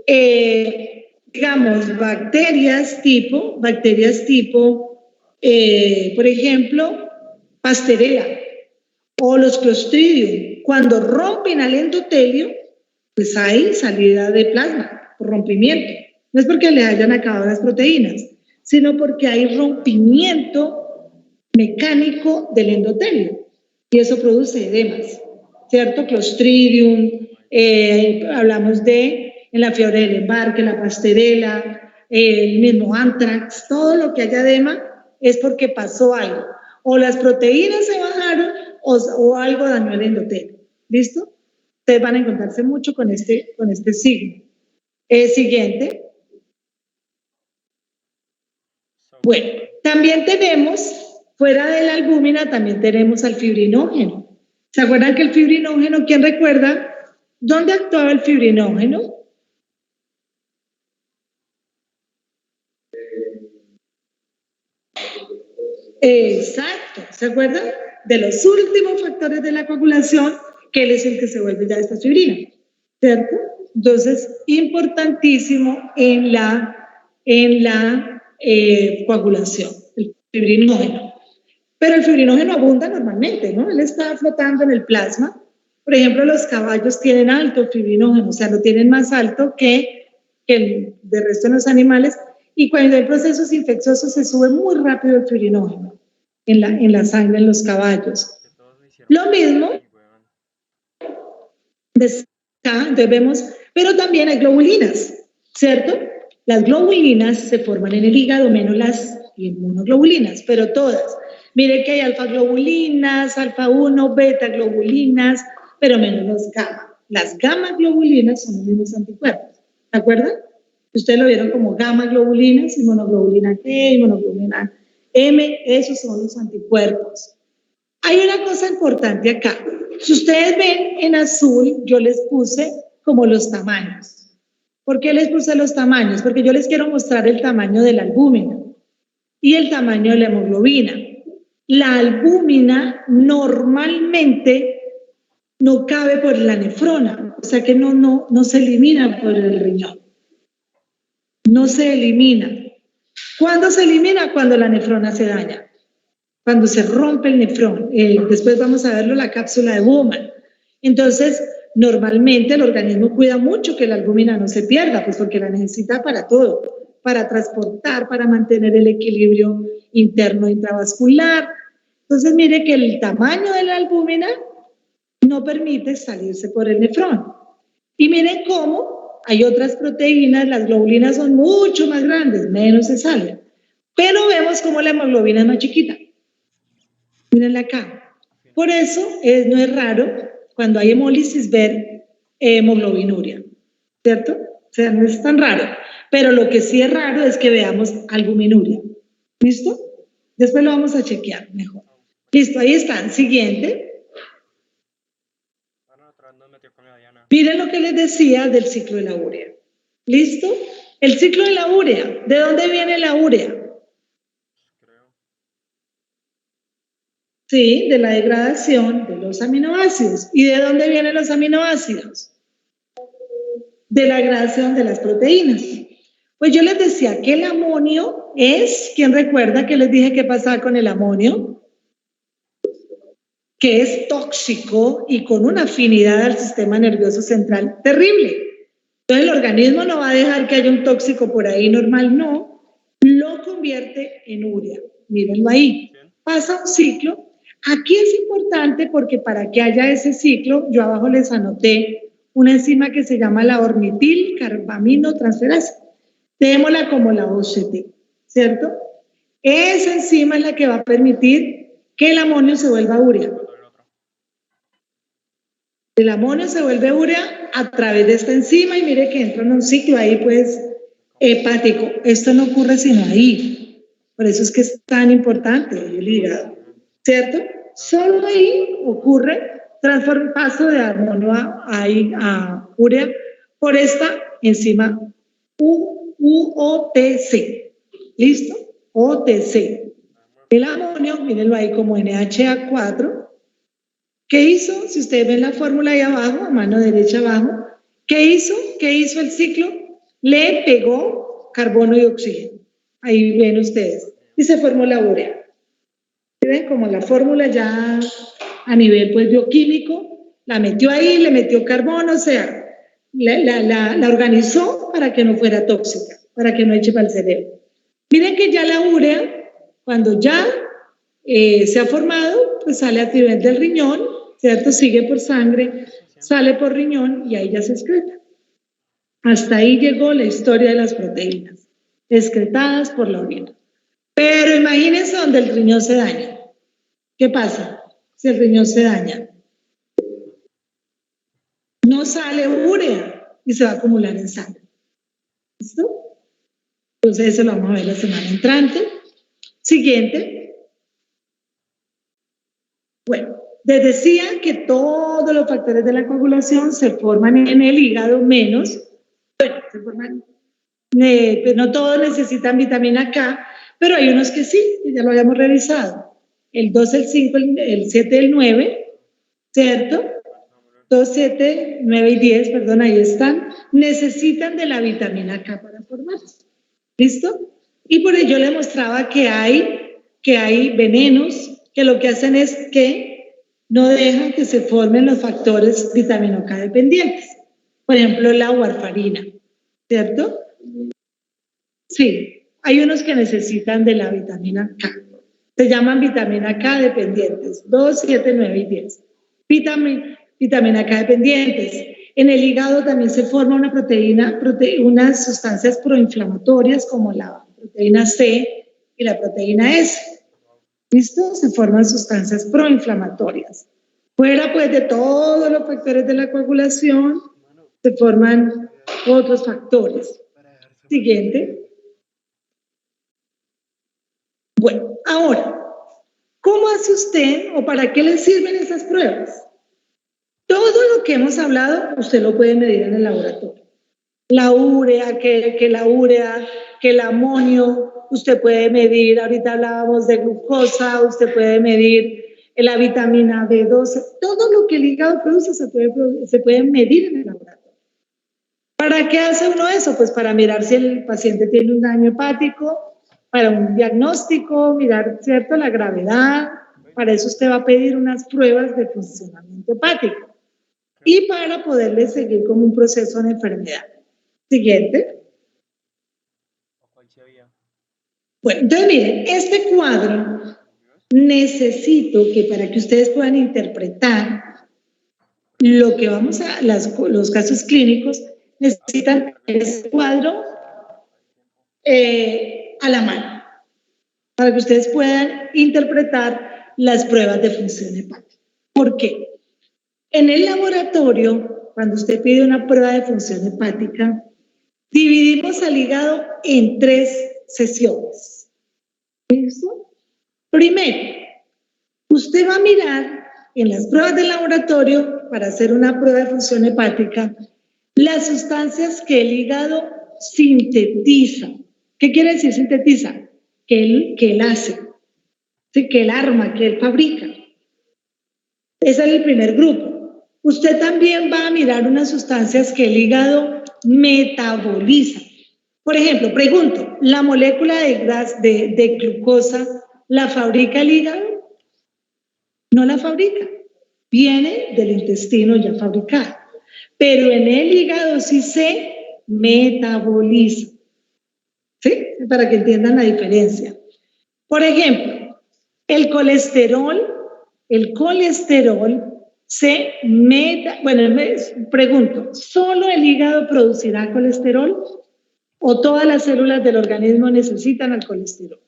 digamos, bacterias tipo, por ejemplo, Pasteurella o los Clostridium, cuando rompen al endotelio, pues hay salida de plasma por rompimiento. No es porque le hayan acabado las proteínas, sino porque hay rompimiento mecánico del endotelio y eso produce edemas, ¿cierto? Clostridium, hablamos de en la fiebre del embarque, la pasterela, el mismo anthrax, todo lo que haya edema es porque pasó algo. O las proteínas se bajaron o algo dañó el endotelio. ¿Listo? Ustedes van a encontrarse mucho con este signo. Siguiente. Bueno, también tenemos, fuera de la albúmina, también tenemos al fibrinógeno. ¿Se acuerdan que el fibrinógeno, quién recuerda? ¿Dónde actuaba el fibrinógeno? Exacto, ¿se acuerdan? De los últimos factores de la coagulación, que él es el que se vuelve ya esta fibrina, ¿cierto? Entonces, importantísimo en la coagulación, el fibrinógeno. Pero el fibrinógeno abunda normalmente, ¿no? Él está flotando en el plasma. Por ejemplo, los caballos tienen alto fibrinógeno, o sea, lo tienen más alto que el del resto de los animales. Y cuando hay procesos infecciosos se sube muy rápido el fibrinógeno en la sangre en los caballos. Lo mismo, entonces vemos, pero también hay globulinas, ¿cierto? Las globulinas se forman en el hígado menos las inmunoglobulinas, pero todas. Mire que hay alfa-globulinas, alfa-1, beta-globulinas, pero menos los gamma. Las gamma-globulinas son los mismos anticuerpos, ¿de acuerdo? Ustedes lo vieron como gamma-globulinas, inmunoglobulina T, inmunoglobulina M, esos son los anticuerpos. Hay una cosa importante acá. Si ustedes ven en azul, yo les puse como los tamaños. ¿Por qué les puse los tamaños? Porque yo les quiero mostrar el tamaño de la albúmina y el tamaño de la hemoglobina. La albúmina normalmente no cabe por la nefrona, o sea que no se elimina por el riñón. No se elimina. ¿Cuándo se elimina? Cuando la nefrona se daña. Cuando se rompe el nefrón. Después vamos a verlo, la cápsula de Bowman. Entonces, normalmente el organismo cuida mucho que la albúmina no se pierda, pues porque la necesita para todo, para transportar, para mantener el equilibrio interno intravascular. Entonces, mire que el tamaño de la albúmina no permite salirse por el nefrón. Y miren cómo hay otras proteínas, las globulinas son mucho más grandes, menos se salen. Pero vemos cómo la hemoglobina es más chiquita. Mírenla acá. Por eso no es raro cuando hay hemólisis ver hemoglobinuria, ¿cierto? O sea, no es tan raro. Pero lo que sí es raro es que veamos albuminuria. ¿Listo? Después lo vamos a chequear mejor. Listo, ahí están. Siguiente. Miren lo que les decía del ciclo de la urea. ¿Listo? El ciclo de la urea. ¿De dónde viene la urea? Sí, de la degradación de los aminoácidos. ¿Y de dónde vienen los aminoácidos? De la degradación de las proteínas. Pues yo les decía que el amonio es, ¿quién recuerda que les dije qué pasaba con el amonio? Que es tóxico y con una afinidad al sistema nervioso central terrible. Entonces el organismo no va a dejar que haya un tóxico por ahí normal, no, lo convierte en urea. Mírenlo ahí. Pasa un ciclo. Aquí es importante porque para que haya ese ciclo, yo abajo les anoté una enzima que se llama la ornitilcarbaminotransferasa. Démosla como la OCT, ¿cierto? Esa enzima es la que va a permitir que el amonio se vuelva urea. El amonio se vuelve urea a través de esta enzima y mire que entra en un ciclo ahí pues hepático. Esto no ocurre sino ahí. Por eso es que es tan importante el hígado, ¿cierto? Solo ahí ocurre paso de amonio a urea por esta enzima UOTC. ¿Listo? OTC. El amonio, mírenlo ahí como NHA4. ¿Qué hizo? Si ustedes ven la fórmula ahí abajo, a mano derecha abajo, ¿qué hizo? ¿Qué hizo el ciclo? Le pegó carbono y oxígeno. Ahí ven ustedes. Y se formó la urea. ¿Ven? Como la fórmula ya a nivel pues bioquímico, la metió ahí, le metió carbono, o sea, la organizó para que no fuera tóxica. para que no eche para el cerebro. Miren que ya la urea, cuando ya se ha formado, pues sale a nivel del riñón, ¿cierto? Sigue por sangre, sale por riñón y ahí ya se excreta. Hasta ahí llegó la historia de las proteínas, excretadas por la orina. Pero imagínense donde el riñón se daña. ¿Qué pasa si el riñón se daña? No sale urea y se va a acumular en sangre. ¿Listo? Entonces eso lo vamos a ver la semana entrante. Siguiente. Bueno, les decía que todos los factores de la coagulación se forman en el hígado menos, bueno, se forman, pues no todos necesitan vitamina K, pero hay unos que sí, ya lo habíamos revisado. El 2, el 5, el 7, el 9, ¿cierto? 2, 7, 9 y 10, perdón, ahí están, necesitan de la vitamina K para formarse. ¿Listo? Y por ello le mostraba que hay venenos que lo que hacen es que no dejan que se formen los factores vitamina K dependientes. Por ejemplo, la warfarina, ¿cierto? Sí, hay unos que necesitan de la vitamina K. Se llaman vitamina K dependientes, 2, 7, 9 y 10. Vitamina K dependientes. En el hígado también se forma una unas sustancias proinflamatorias como la proteína C y la proteína S. ¿Listo? Se forman sustancias proinflamatorias. Fuera pues de todos los factores de la coagulación, se forman otros factores. Siguiente. Bueno, ahora, ¿cómo hace usted o para qué le sirven esas pruebas? Todo lo que hemos hablado, usted lo puede medir en el laboratorio. La urea, que el amonio, usted puede medir, ahorita hablábamos de glucosa, usted puede medir la vitamina B12, todo lo que el hígado produce se puede medir en el laboratorio. ¿Para qué hace uno eso? Pues para mirar si el paciente tiene un daño hepático, para un diagnóstico, mirar, ¿cierto?, la gravedad. Para eso usted va a pedir unas pruebas de funcionamiento hepático y para poderle seguir como un proceso de enfermedad. Siguiente. Bueno, entonces miren, este cuadro necesito que para que ustedes puedan interpretar lo que vamos a, los casos clínicos, necesitan este cuadro a la mano, para que ustedes puedan interpretar las pruebas de función hepática. ¿Por qué? En el laboratorio, cuando usted pide una prueba de función hepática, dividimos al hígado en 3 sesiones. ¿Listo? Primero, usted va a mirar en las pruebas del laboratorio, para hacer una prueba de función hepática, las sustancias que el hígado sintetiza. ¿Qué quiere decir sintetiza? Que él hace, ¿sí? Que él arma, que él fabrica. Ese es el primer grupo. Usted también va a mirar unas sustancias que el hígado metaboliza. Por ejemplo, pregunto, ¿la molécula de glucosa la fabrica el hígado? No la fabrica. Viene del intestino ya fabricado. Pero en el hígado sí se metaboliza. ¿Sí? Para que entiendan la diferencia. Por ejemplo, el colesterol se bueno, pregunto, ¿solo el hígado producirá colesterol o todas las células del organismo necesitan el colesterol?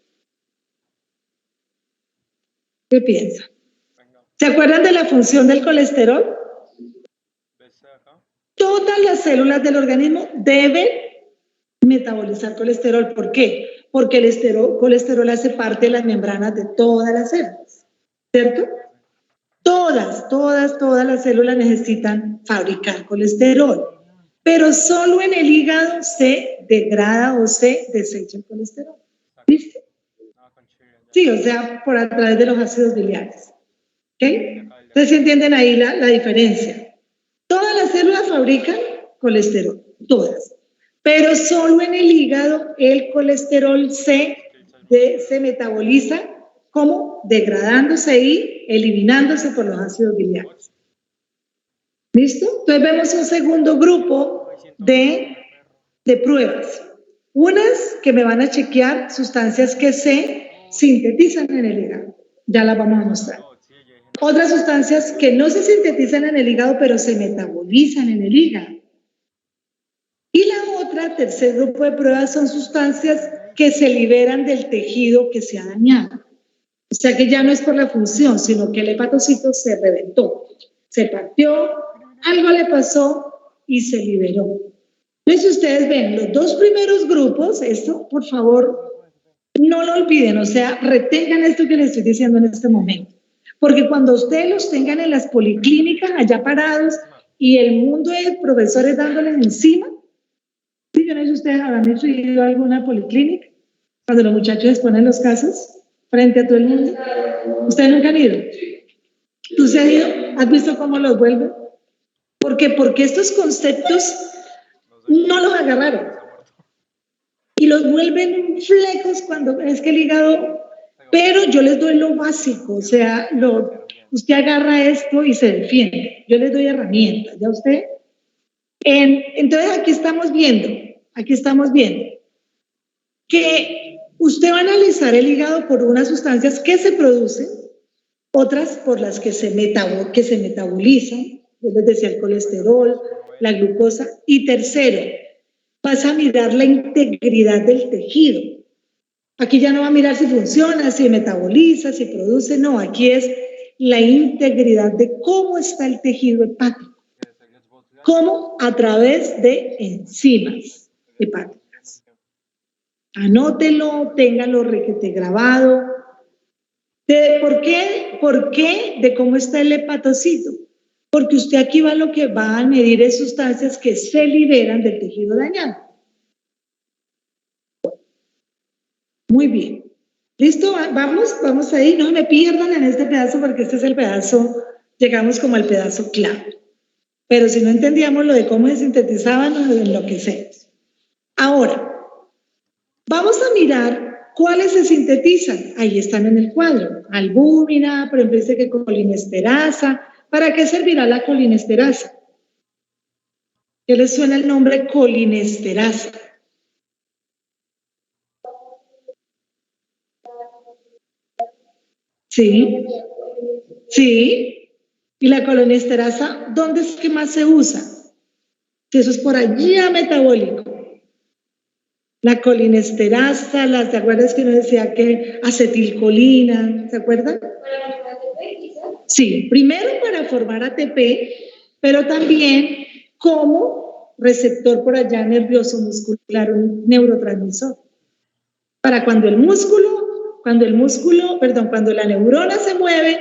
¿Qué piensan? ¿Se acuerdan de la función del colesterol? Todas las células del organismo deben metabolizar colesterol. ¿Por qué? Porque el colesterol hace parte de las membranas de todas las células, ¿cierto? Todas las células necesitan fabricar colesterol, pero solo en el hígado se degrada o se desecha el colesterol. ¿Listo? Sí, o sea, a través de los ácidos biliares. ¿Ok? Entonces, ¿sí entienden ahí la diferencia? Todas las células fabrican colesterol, todas. Pero solo en el hígado el colesterol se metaboliza como degradándose y eliminándose por los ácidos biliares. ¿Listo? Entonces vemos un segundo grupo de pruebas. Unas que me van a chequear sustancias que se sintetizan en el hígado. Ya las vamos a mostrar. Otras sustancias que no se sintetizan en el hígado, pero se metabolizan en el hígado. Y la otra, tercer grupo de pruebas, son sustancias que se liberan del tejido que se ha dañado. O sea que ya no es por la función, sino que el hepatocito se reventó, se partió, algo le pasó y se liberó. Entonces ustedes ven, los dos primeros grupos, esto por favor no lo olviden, o sea, retengan esto que les estoy diciendo en este momento. Porque cuando ustedes los tengan en las policlínicas allá parados y el mundo de profesores dándoles encima, ¿sí? Yo no sé si ustedes habrán ido a alguna policlínica cuando los muchachos exponen los casos frente a todo el mundo. ¿Ustedes nunca han ido? ¿Tú se has ido? ¿Has visto cómo los vuelven? ¿Por qué? Porque estos conceptos no los agarraron y los vuelven flecos cuando es que el hígado, pero yo les doy lo básico, o sea, usted agarra esto y se defiende, yo les doy herramientas, ¿ya usted? Entonces aquí estamos viendo que usted va a analizar el hígado por unas sustancias que se producen, otras por las que se metabolizan, yo les decía el colesterol, la glucosa, y tercero, vas a mirar la integridad del tejido. Aquí ya no va a mirar si funciona, si metaboliza, si produce, no, aquí es la integridad de cómo está el tejido hepático. ¿Cómo? A través de enzimas hepáticas. Anótelo, téngalo requete grabado. ¿Por qué? ¿Por qué? De cómo está el hepatocito. Porque usted aquí lo que va a medir es sustancias que se liberan del tejido dañado. Muy bien. ¿Listo? Vamos ahí. No me pierdan en este pedazo porque este es el pedazo, llegamos como al pedazo clave. Pero si no entendíamos lo de cómo se sintetizaban, nos enloquecemos. Ahora, vamos a mirar cuáles se sintetizan. Ahí están en el cuadro. Albúmina, por ejemplo, dice que colinesterasa. ¿Para qué servirá la colinesterasa? ¿Qué les suena el nombre colinesterasa? Sí. Sí. ¿Y la colinesterasa dónde es que más se usa? Si eso es por allá metabólico. La colinesterasa, ¿te acuerdas que uno decía que acetilcolina? ¿Se acuerdan? Sí, primero para formar ATP, pero también como receptor por allá nervioso muscular, un neurotransmisor. Para cuando la neurona se mueve,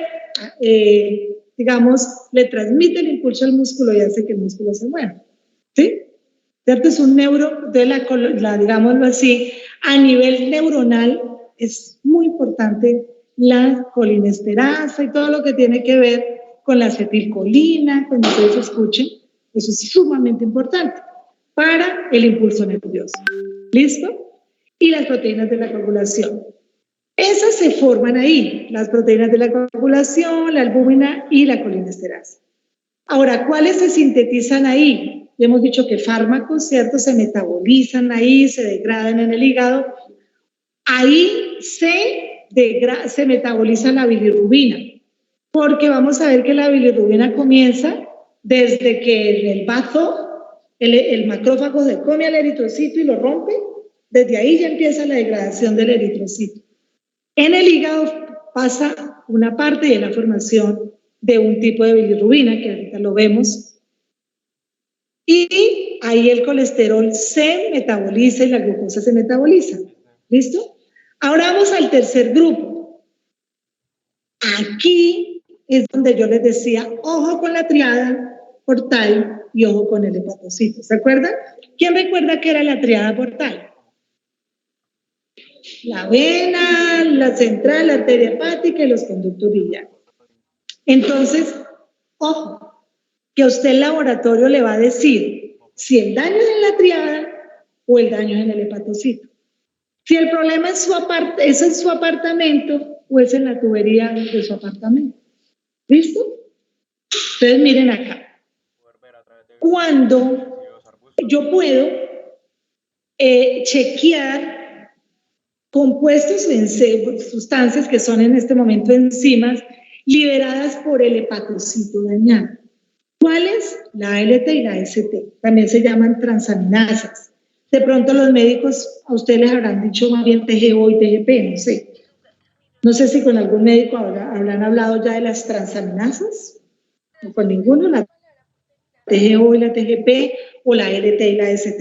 digamos, le transmite el impulso al músculo y hace que el músculo se mueva. ¿Sí? ¿Cierto? Es un neuro de digámoslo así, a nivel neuronal es muy importante la colinesterasa y todo lo que tiene que ver con la acetilcolina, cuando ustedes escuchen, eso es sumamente importante para el impulso nervioso. ¿Listo? Y las proteínas de la coagulación. Esas se forman ahí, las proteínas de la coagulación, la albúmina y la colinesterasa. Ahora, ¿cuáles se sintetizan ahí? Hemos dicho que fármacos, ¿cierto? Se metabolizan ahí, se degradan en el hígado. Ahí se metaboliza la bilirrubina, porque vamos a ver que la bilirrubina comienza desde que el bazo, el macrófago se come al eritrocito y lo rompe, desde ahí ya empieza la degradación del eritrocito. En el hígado pasa una parte de la formación de un tipo de bilirrubina, que ahorita lo vemos, y ahí el colesterol se metaboliza y la glucosa se metaboliza. ¿Listo? Ahora vamos al tercer grupo. Aquí es donde yo les decía, ojo con la triada portal y ojo con el hepatocito. ¿Se acuerdan? ¿Quién recuerda qué era la triada portal? La vena, la central, la arteria hepática y los conductos biliares. Entonces, ojo, que a usted el laboratorio le va a decir si el daño es en la triada o el daño es en el hepatocito. Si el problema es en su apartamento o es en la tubería de su apartamento. ¿Listo? Entonces miren acá. Cuando yo puedo chequear compuestos en sustancias que son en este momento enzimas liberadas por el hepatocito dañado. ¿Cuáles? La ALT y la AST. También se llaman transaminasas. De pronto los médicos a ustedes les habrán dicho más bien TGO y TGP, no sé. No sé si con algún médico habrán hablado ya de las transaminasas, o con ninguno, la TGO y la TGP, o la ALT y la AST.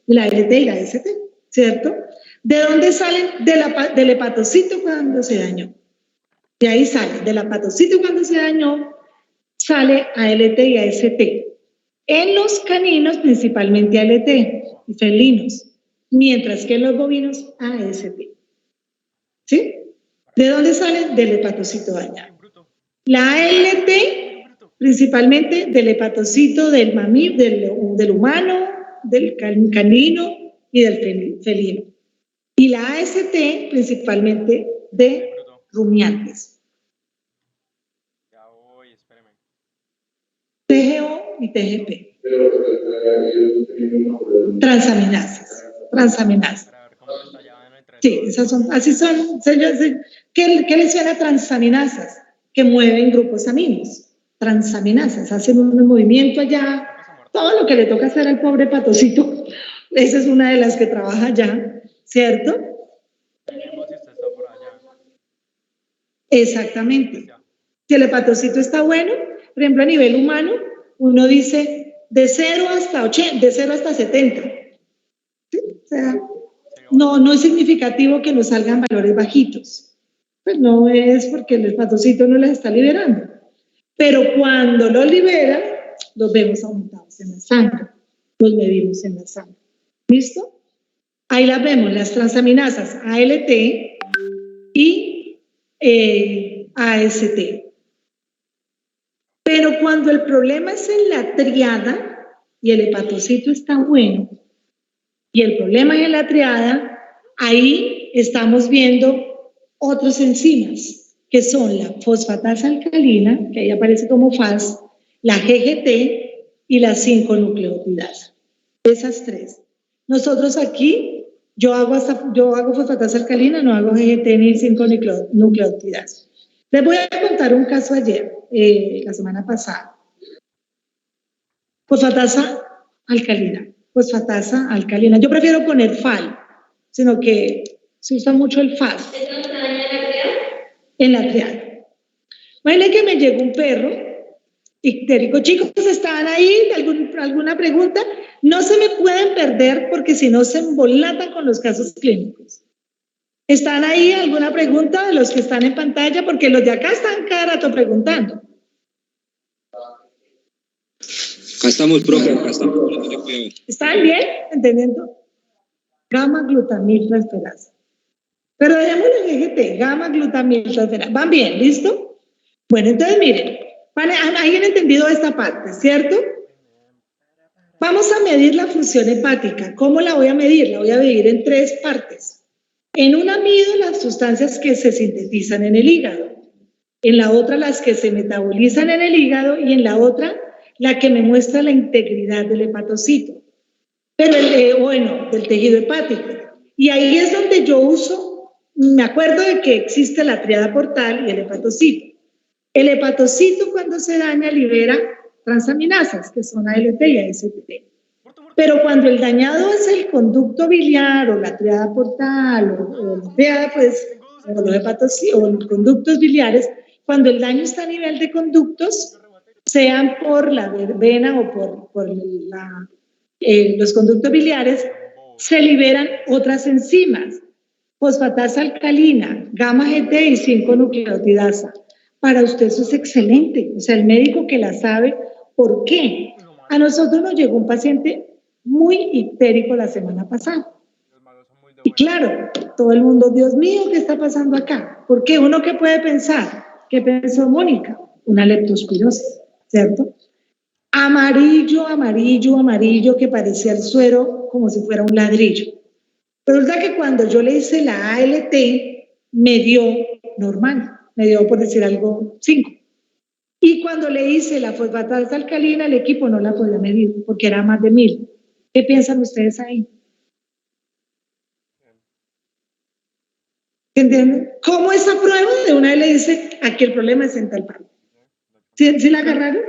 La ALT y la AST, ¿cierto? ¿De dónde salen? Del hepatocito cuando se dañó. De ahí sale, del hepatocito cuando se dañó, sale ALT y AST. En los caninos, principalmente ALT y felinos, mientras que en los bovinos, AST. ¿Sí? ¿De dónde sale? Del hepatocito dañado. La ALT, principalmente del hepatocito del humano, del canino y del felino. Y la AST, principalmente de rumiantes. TGO y TGP. Transaminasas. Sí, esas son, así son. ¿Qué les suena a transaminasas? Que mueven grupos aminos. Transaminasas, hacen un movimiento allá. Todo lo que le toca hacer al pobre patocito, esa es una de las que trabaja allá, ¿cierto? Exactamente. Si el hepatocito está bueno, por ejemplo, a nivel humano, uno dice de 0 hasta 80, de 0 hasta 70. ¿Sí? O sea, no es significativo que nos salgan valores bajitos. Pues no es porque el hepatocito no les está liberando. Pero cuando los libera, los vemos aumentados en la sangre. Los medimos en la sangre. ¿Listo? Ahí las vemos, las transaminasas ALT y AST. Pero cuando el problema es en la triada y el hepatocito está bueno, y el problema es en la triada, ahí estamos viendo otras enzimas, que son la fosfatasa alcalina, que ahí aparece como FAS, la GGT y la 5-nucleotidasa. Esas tres. Nosotros aquí, yo hago fosfatasa alcalina, no hago GGT ni 5-nucleotidasa. Les voy a contar un caso ayer, la semana pasada. Fosfatasa alcalina. Yo prefiero poner FAL, sino que se usa mucho el FAS. En la triada. Imagínense que me llegó un perro ictérico. Chicos, ¿están ahí? ¿Alguna pregunta? No se me pueden perder porque si no se embolatan con los casos clínicos. ¿Están ahí? ¿Alguna pregunta de los que están en pantalla? Porque los de acá están cada rato preguntando. Acá estamos, profe, acá estamos. ¿Están bien? ¿Entendiendo? Gamma-glutamiltransferasa. Pero dejémoslo en GGT, gamma-glutamiltransferasa. ¿Van bien? ¿Listo? Bueno, entonces miren, ¿hayan entendido esta parte, cierto? Vamos a medir la función hepática. ¿Cómo la voy a medir? La voy a dividir en 3 partes. En una mido las sustancias que se sintetizan en el hígado, en la otra las que se metabolizan en el hígado y en la otra la que me muestra la integridad del hepatocito, pero del tejido hepático. Y ahí es donde yo uso, me acuerdo de que existe la triada portal y el hepatocito. El hepatocito cuando se daña libera transaminasas, que son ALT y AST. Pero cuando el dañado es el conducto biliar o la triada portal o la triada, pues, o los hepatocitos o los conductos biliares, cuando el daño está a nivel de conductos, sean por la vena o por los conductos biliares, se liberan otras enzimas, fosfatasa alcalina, gamma-GT y 5-nucleotidasa. Para usted eso es excelente, o sea, el médico que la sabe. ¿Por qué? A nosotros nos llegó un paciente muy ictérico la semana pasada. Y claro, todo el mundo, Dios mío, ¿qué está pasando acá? Porque uno que puede pensar, ¿qué pensó Mónica? Una leptospirosis, ¿cierto? Amarillo, que parecía el suero como si fuera un ladrillo. Resulta que cuando yo le hice la ALT, me dio normal, me dio, por decir algo, 5. Y cuando le hice la fosfatasa alcalina, el equipo no la podía medir porque era más de 1000. ¿Qué piensan ustedes ahí? ¿Entienden? ¿Cómo esa prueba de una vez le dice aquí el problema es en tal parte? ¿Sí la agarraron?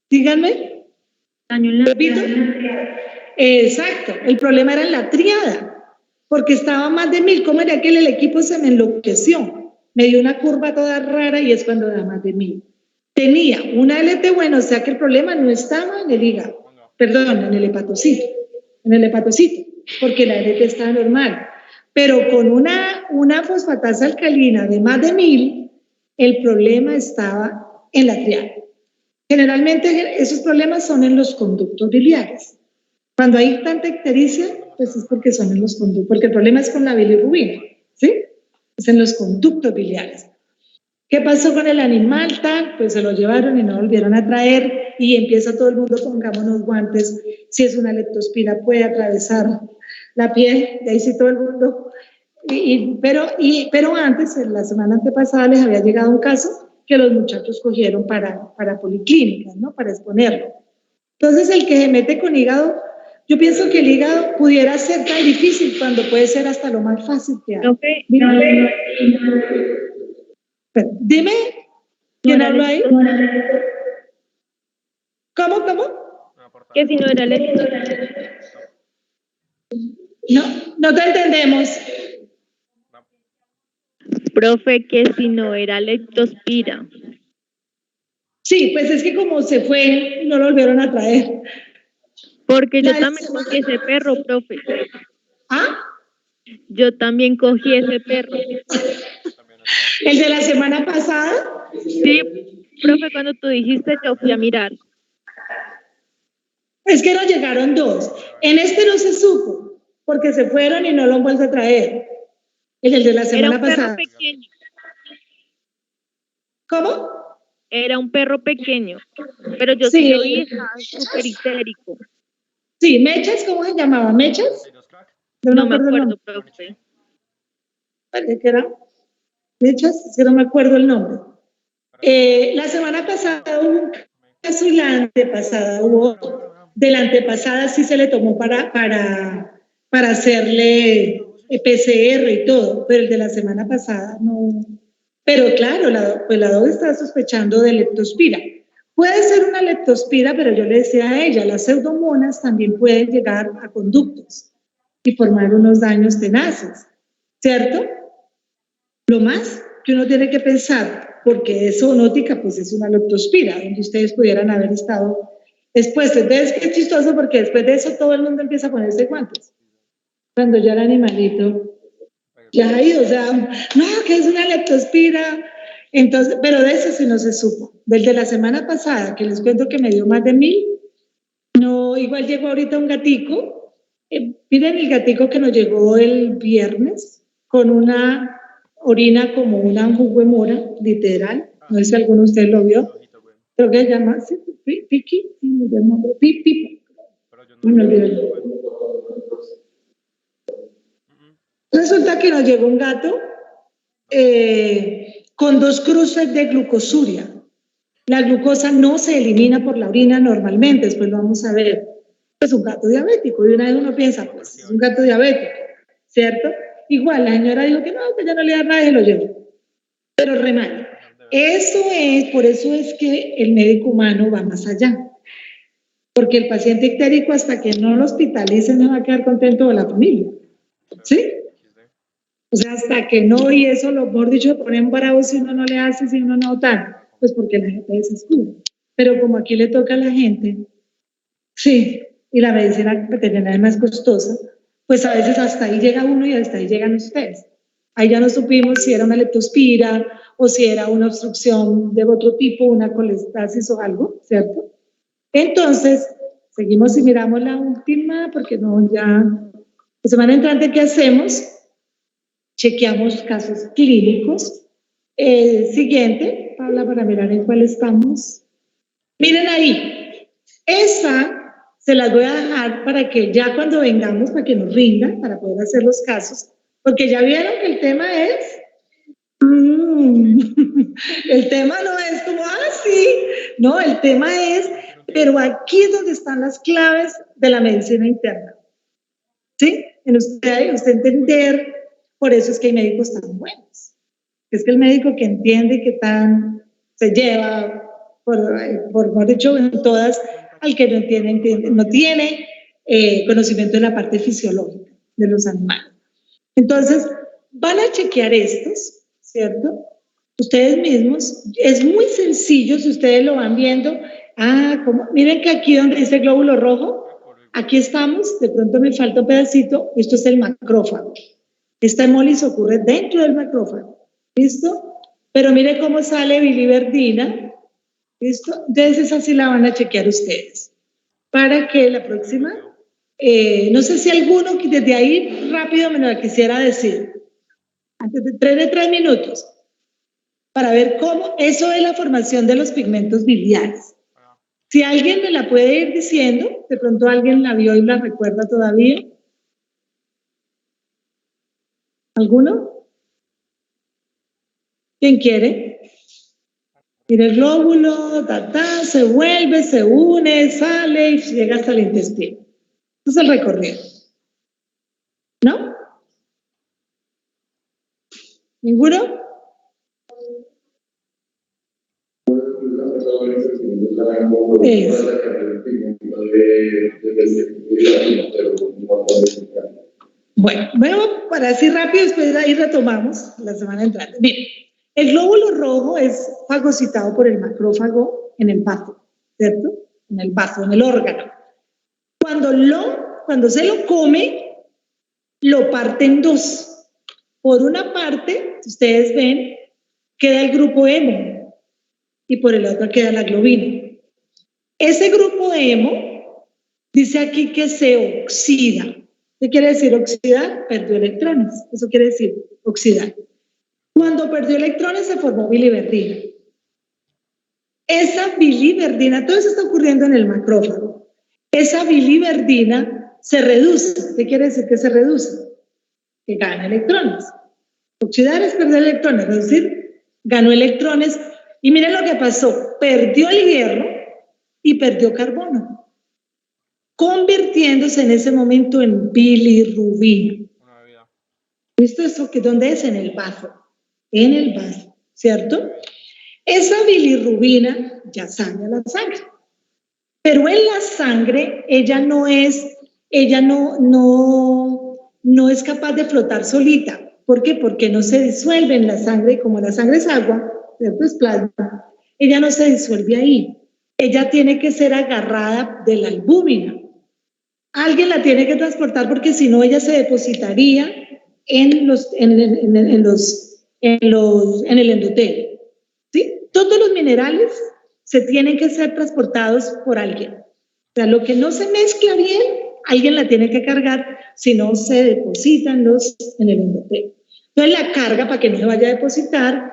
Díganme. ¿Repito? Exacto, el problema era en la triada, porque estaba más de 1000. ¿Cómo era que el equipo se me enloqueció? Me dio una curva toda rara y es cuando da más de 1000. Tenía una LT buena, o sea que el problema no estaba en el hígado, perdón, en el hepatocito, porque la LT estaba normal. Pero con una fosfatasa alcalina de más de 1000, el problema estaba en la triada. Generalmente esos problemas son en los conductos biliares. Cuando hay tanta ictericia, pues es porque son en los conductos, porque el problema es con la bilirrubina, ¿sí? Es en los conductos biliares. ¿Qué pasó con el animal tal? Pues se lo llevaron y no volvieron a traer y empieza todo el mundo, pongámonos guantes, si es una leptospira puede atravesar la piel, de ahí sí todo el mundo. Pero antes, en la semana antepasada, les había llegado un caso que los muchachos cogieron para policlínicas, ¿no? Para exponerlo. Entonces, el que se mete con hígado, yo pienso que el hígado pudiera ser tan difícil cuando puede ser hasta lo más fácil que hay. Okay. Dime, ¿quién habla ahí? ¿Cómo? Que si no era No te entendemos. profe, que si no era leptospira. Sí, pues es que como se fue, no lo volvieron a traer. Porque yo también cogí ese perro, profe. ¿Ah? Yo también cogí ese perro. ¿El de la semana pasada? Sí, profe, cuando tú dijiste, yo fui a mirar. Es que nos llegaron 2. En este no se supo, porque se fueron y no lo han vuelto a traer. El de la semana pasada. Era un perro pequeño. ¿Cómo? Era un perro pequeño, pero yo sí lo vi, súper histérico. Sí, ¿Mechas? ¿Cómo se llamaba? ¿Mechas? No me acuerdo, profe. ¿Qué era? ¿Mechas? Es que no me acuerdo el nombre. La semana pasada hubo un caso y la antepasada hubo. De la antepasada sí se le tomó para hacerle PCR y todo, pero el de la semana pasada no. Pero claro, la DOE está sospechando de leptospira. Puede ser una leptospira, pero yo le decía a ella, las pseudomonas también pueden llegar a conductos y formar unos daños tenaces, ¿cierto? Lo más que uno tiene que pensar, porque es zoonótica, pues es una leptospira, donde ustedes pudieran haber estado expuestos. ¿Ves qué chistoso? Porque después de eso todo el mundo empieza a ponerse guantes. Cuando ya el animalito ya ha ido, o sea, no, que es una leptospira. Entonces, pero de eso sí no se supo. Del de la semana pasada, que les cuento que me dio más de 1000, no, igual llegó ahorita un gatico. Miren el gatico que nos llegó el viernes con una orina como una jugo de mora, literal. No sé si alguno de ustedes lo vio. Creo que se llama Piki, Pipo. No me olvidé. Resulta que nos llegó un gato con 2 cruces de glucosuria. La glucosa no se elimina por la orina normalmente, después lo vamos a ver. Es un gato diabético, y una vez uno piensa, pues es un gato diabético, ¿cierto? Igual la señora dijo que no, que ya no le da nada y lo llevó. Pero re mal. Por eso es que el médico humano va más allá. Porque el paciente ictérico, hasta que no lo hospitalice, no va a quedar contento de la familia. ¿Sí? O sea, hasta que no, y eso, lo mejor dicho, ponen bravos si uno no le hace, si uno no tal, pues porque la gente desescubre. Pero como aquí le toca a la gente, sí, y la medicina veterinaria es más costosa, pues a veces hasta ahí llega uno y hasta ahí llegan ustedes. Ahí ya no supimos si era una leptospira o si era una obstrucción de otro tipo, una colestasis o algo, ¿cierto? Entonces, seguimos y miramos la última, porque no, ya, la semana entrante, ¿qué hacemos? Chequeamos casos clínicos. Siguiente, Paula, para mirar en cuál estamos. Miren ahí, esta se las voy a dejar para que ya cuando vengamos, para que nos rindan, para poder hacer los casos, porque ya vieron que el tema es, el tema no es como, sí, no, el tema es Pero aquí es donde están las claves de la medicina interna. ¿Sí? En usted entender, por eso es que hay médicos tan buenos. Es que el médico que entiende que tan se lleva, por dicho, en todas, al que no entiende, no tiene conocimiento de la parte fisiológica de los animales. Entonces, van a chequear estos, ¿cierto? Ustedes mismos, es muy sencillo si ustedes lo van viendo. Miren que aquí donde dice glóbulo rojo, aquí estamos, de pronto me falta un pedacito, esto es el macrófago. Esta hemólisis ocurre dentro del macrófago, ¿listo? Pero mire cómo sale biliverdina, ¿listo? Entonces esa sí la van a chequear ustedes. Para que la próxima, no sé si alguno desde ahí rápido me lo quisiera decir, antes de 3 minutos, para ver cómo eso es la formación de los pigmentos biliares. Si alguien me la puede ir diciendo, de pronto alguien la vio y la recuerda todavía. ¿Alguno? ¿Quién quiere? Mira el glóbulo, se vuelve, se une, sale y llega hasta el intestino. Ese es el recorrido. ¿No? ¿Ninguno? Bueno, para así rápido, después ahí retomamos la semana entrante. Bien, el glóbulo rojo es fagocitado por el macrófago en el bazo, ¿cierto? En el bazo, en el órgano. Cuando se lo come, lo parte en dos. Por una parte, ustedes ven, queda el grupo hemo y por el otro queda la globina. Ese grupo hemo dice aquí que se oxida. ¿Qué quiere decir oxidar? Perdió electrones. Eso quiere decir oxidar. Cuando perdió electrones se formó biliverdina. Esa biliverdina, todo eso está ocurriendo en el macrófago. Esa biliverdina se reduce. ¿Qué quiere decir que se reduce? Que gana electrones. Oxidar es perder electrones, es decir, ganó electrones. Y miren lo que pasó. Perdió el hierro y perdió carbono, convirtiéndose en ese momento en bilirrubina. ¿Visto eso? ¿Dónde es? En el bazo. En el bazo, ¿cierto? Esa bilirrubina ya sale a la sangre. Pero en la sangre ella no es capaz de flotar solita. ¿Por qué? Porque no se disuelve en la sangre, como la sangre es agua, ¿cierto? Es plasma. Ella no se disuelve ahí. Ella tiene que ser agarrada de la albúmina. Alguien la tiene que transportar porque si no ella se depositaría en el endotelio. ¿Sí? Todos los minerales se tienen que ser transportados por alguien. O sea, lo que no se mezcla bien, alguien la tiene que cargar, si no se depositan en el endotelio. Entonces la carga para que no se vaya a depositar.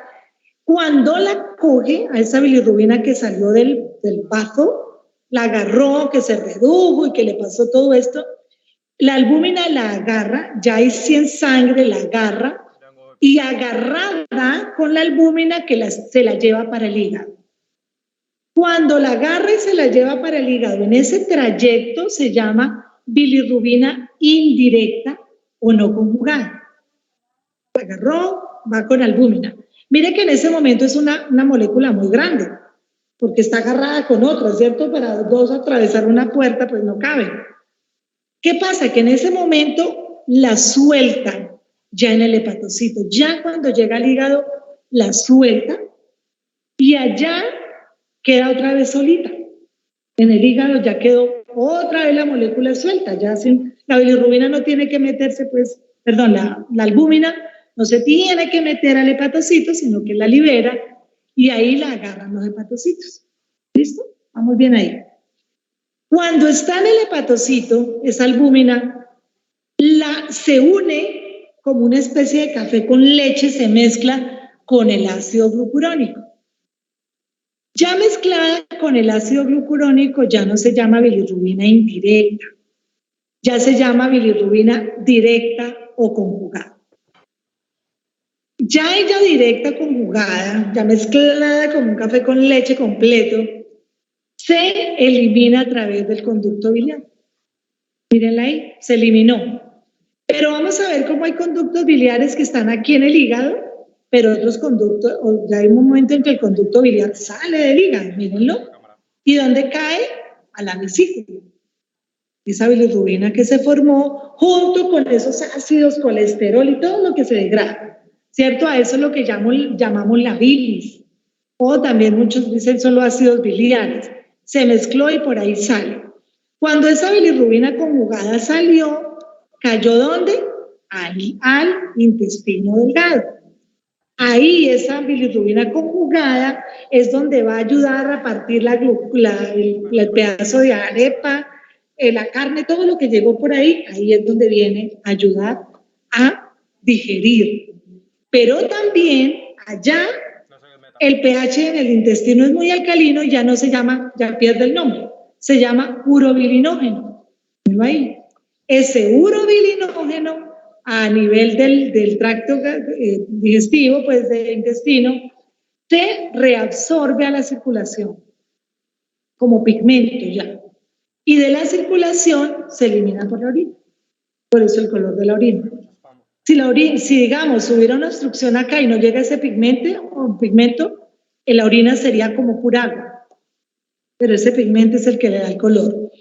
Cuando la coge a esa bilirrubina que salió del bazo, la agarró, que se redujo y que le pasó todo esto, la albúmina la agarra, ya hay 100 sangre, la agarra y agarrada con la albúmina se la lleva para el hígado. Cuando la agarra y se la lleva para el hígado, en ese trayecto se llama bilirrubina indirecta o no conjugada. La agarró, va con albúmina. Mire que en ese momento es una molécula muy grande, porque está agarrada con otra, ¿cierto? Para dos atravesar una puerta, pues no cabe. ¿Qué pasa? Que en ese momento la sueltan ya en el hepatocito. Ya cuando llega al hígado, la suelta y allá queda otra vez solita. En el hígado ya quedó otra vez la molécula suelta. Ya la bilirrubina no tiene que meterse, la albúmina no se tiene que meter al hepatocito, sino que la libera y ahí la agarran los hepatocitos. ¿Listo? Vamos bien ahí. Cuando está en el hepatocito, esa albúmina se une como una especie de café con leche, se mezcla con el ácido glucurónico. Ya mezclada con el ácido glucurónico ya no se llama bilirrubina indirecta, ya se llama bilirrubina directa o conjugada. Ya ella directa conjugada, ya mezclada con un café con leche completo, se elimina a través del conducto biliar. Mírenla ahí, se eliminó. Pero vamos a ver cómo hay conductos biliares que están aquí en el hígado, pero otros conductos, o ya hay un momento en que el conducto biliar sale del hígado, mírenlo. ¿Y dónde cae? A la vesícula. Esa bilirrubina que se formó junto con esos ácidos, colesterol y todo lo que se degrada, ¿cierto? A eso es lo que llamamos la bilis. O también muchos dicen son los ácidos biliares. Se mezcló y por ahí sale. Cuando esa bilirrubina conjugada salió, ¿cayó dónde? Al intestino delgado. Ahí esa bilirrubina conjugada es donde va a ayudar a partir el pedazo de arepa, la carne, todo lo que llegó por ahí es donde viene a ayudar a digerir. Pero también allá el pH en el intestino es muy alcalino y ya no se llama, ya pierde el nombre, se llama urobilinógeno. ¿Ven ahí? Ese urobilinógeno a nivel del tracto digestivo, pues del intestino, se reabsorbe a la circulación como pigmento ya. Y de la circulación se elimina por la orina. Por eso el color de la orina. Si digamos, hubiera una obstrucción acá y no llega ese pigmento, en la orina sería como pura agua. Pero ese pigmento es el que le da el color.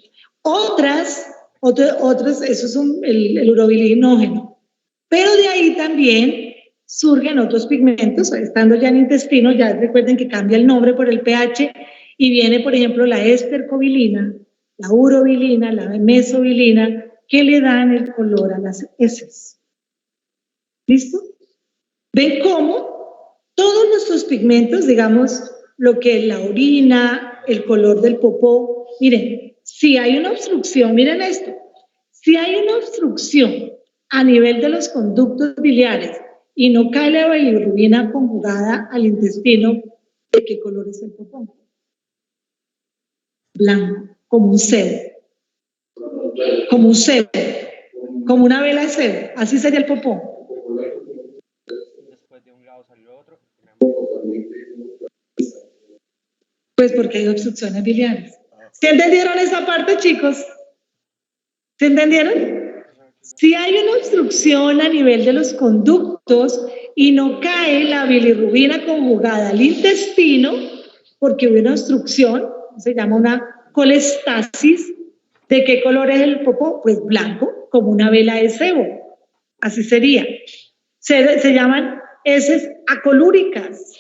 Otras, eso es el urobilinógeno. Pero de ahí también surgen otros pigmentos, estando ya en el intestino, ya recuerden que cambia el nombre por el pH y viene, por ejemplo, la estercobilina, la urobilina, la mesobilina, que le dan el color a las heces. ¿Listo? ¿Ven cómo todos nuestros pigmentos, digamos, lo que es la orina, el color del popó, miren, si hay una obstrucción, miren esto, si hay una obstrucción a nivel de los conductos biliares y no cae la bilirrubina conjugada al intestino, ¿de qué color es el popó? Blanco, como un cebo, como una vela de cebo, así sería el popó. Después de un lado salió otro. Pues porque hay obstrucciones biliares. ¿Sí entendieron esa parte, chicos? ¿Sí entendieron? Si hay una obstrucción a nivel de los conductos y no cae la bilirrubina conjugada al intestino, porque hubo una obstrucción, se llama una colestasis. ¿De qué color es el popó? Pues blanco, como una vela de cebo. Así sería. Se llaman heces acolúricas.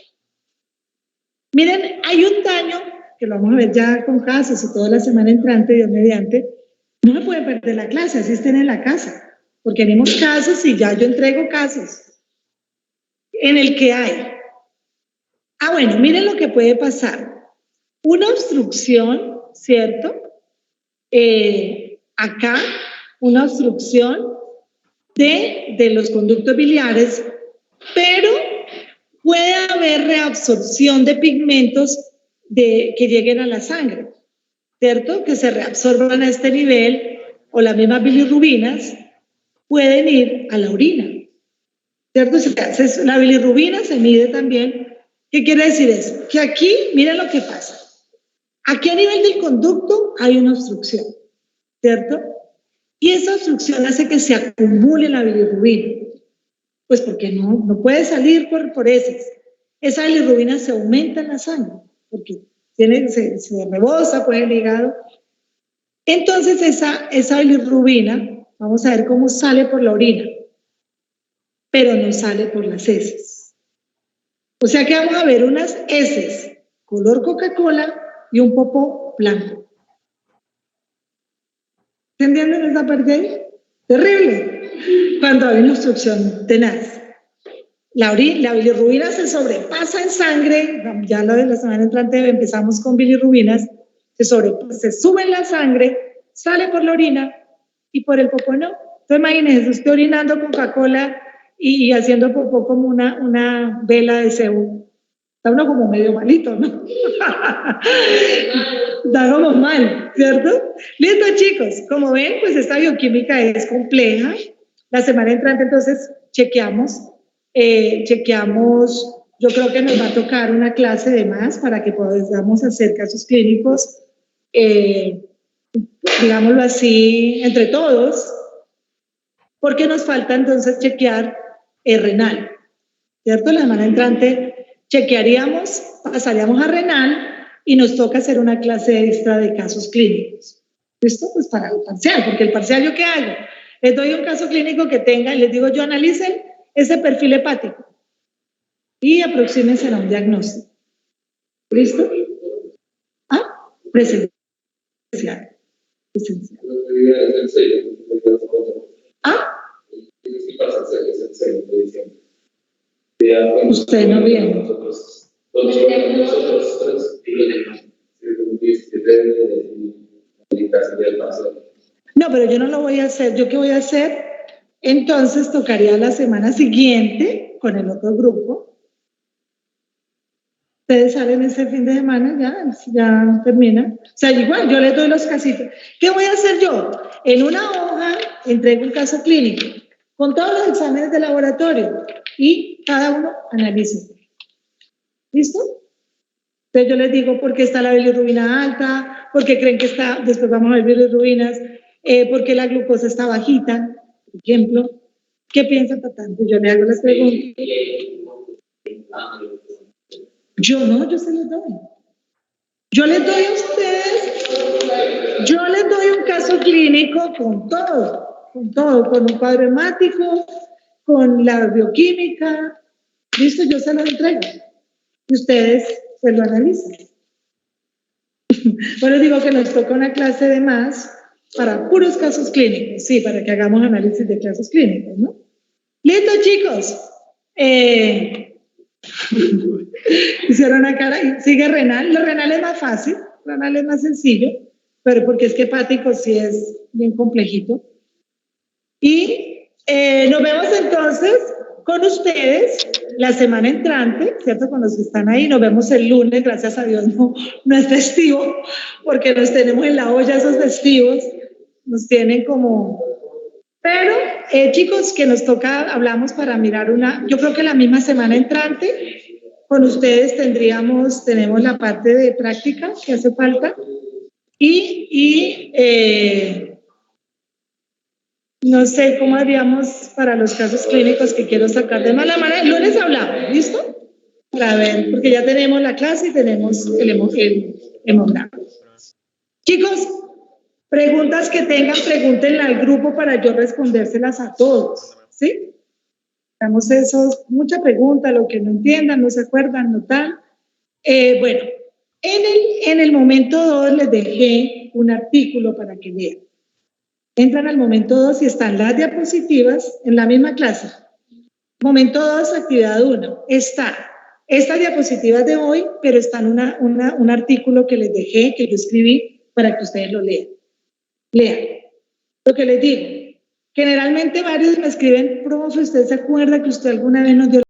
Miren, hay un daño, que lo vamos a ver ya con casos y toda la semana entrante, Dios mediante. No me pueden perder la clase, así estén en la casa, porque tenemos casos y ya yo entrego casos en el que hay. Bueno, miren lo que puede pasar. Una obstrucción, ¿cierto? Acá, una obstrucción de los conductos biliares, pero puede haber reabsorción de pigmentos que lleguen a la sangre, ¿cierto? Que se reabsorban a este nivel, o las mismas bilirrubinas pueden ir a la orina, ¿cierto? La bilirrubina se mide también. ¿Qué quiere decir eso? Que aquí, miren lo que pasa. Aquí a nivel del conducto hay una obstrucción, ¿cierto? Y esa obstrucción hace que se acumule la bilirrubina. Pues porque no puede salir por heces. Esa bilirrubina se aumenta en la sangre, porque se rebosa por el hígado. Entonces esa bilirrubina, vamos a ver cómo sale por la orina, pero no sale por las heces. O sea que vamos a ver unas heces color Coca-Cola y un popó blanco. ¿Entienden esa parte ahí? Terrible. Cuando hay una obstrucción tenaz. La bilirrubina se sobrepasa en sangre, ya la semana entrante empezamos con bilirrubinas, se sube en la sangre, sale por la orina y por el popó no. Entonces imagínense, usted orinando Coca-Cola y haciendo popó como una vela de cebo. Está uno como medio malito, ¿no? Da como mal, ¿cierto? Listo, chicos. Como ven, pues esta bioquímica es compleja. La semana entrante, entonces, chequeamos. Yo creo que nos va a tocar una clase de más para que podamos hacer casos clínicos digámoslo así, entre todos, porque nos falta entonces chequear renal, ¿cierto? La semana entrante chequearíamos, pasaríamos a renal y nos toca hacer una clase extra de casos clínicos. ¿Listo? Pues para el parcial, porque el parcial, ¿yo qué hago? Les doy un caso clínico que tenga y les digo, yo analicen ese perfil hepático y aproxímense a un diagnóstico. ¿Listo? Ah, presencial. Presencial. Ah, usted no viene. No, pero yo no lo voy a hacer. ¿Yo qué voy a hacer? Entonces tocaría la semana siguiente con el otro grupo. Ustedes salen ese fin de semana, ya terminan. O sea, igual, yo les doy los casitos. ¿Qué voy a hacer yo? En una hoja entrego un caso clínico con todos los exámenes de laboratorio y cada uno analiza. ¿Listo? Entonces yo les digo por qué está la bilirrubina alta, por qué creen que está, después vamos a ver bilirrubinas, por qué la glucosa está bajita, por ejemplo. ¿Qué piensan, Tatán? Yo le hago las preguntas. Yo no, yo se los doy. Yo les doy a ustedes, yo les doy un caso clínico con todo, con un cuadro hemático, con la bioquímica, listo, yo se lo entrego. Y ustedes se lo analizan. Bueno, digo que nos toca una clase de más para puros casos clínicos, sí, para que hagamos análisis de casos clínicos, ¿no? Listo, chicos. Hicieron una cara, sigue renal. Lo renal es más fácil, renal es más sencillo, pero porque es que hepático sí es bien complejito. Y nos vemos entonces con ustedes la semana entrante, ¿cierto? Con los que están ahí, nos vemos el lunes, gracias a Dios no es festivo, porque nos tenemos en la olla esos festivos, nos tienen como... Pero, chicos, que nos toca, hablamos para mirar yo creo que la misma semana entrante, con ustedes tenemos la parte de práctica que hace falta y no sé cómo haríamos para los casos clínicos que quiero sacar de mala manera. El lunes hablamos, ¿listo? Para ver, porque ya tenemos la clase y tenemos el hemograma. Chicos, preguntas que tengan, pregúntenla al grupo para yo respondérselas a todos, ¿sí? Damos mucha pregunta, lo que no entiendan, no se acuerdan, no tal. Bueno, en el momento 2 les dejé un artículo para que lean. Entran al momento 2 y están las diapositivas en la misma clase. Momento 2, actividad 1. Está estas diapositivas de hoy, pero están un artículo que les dejé, que yo escribí, para que ustedes lo lean. Lean. Lo que les digo, generalmente varios me escriben, profe, ¿usted se acuerda que usted alguna vez nos dio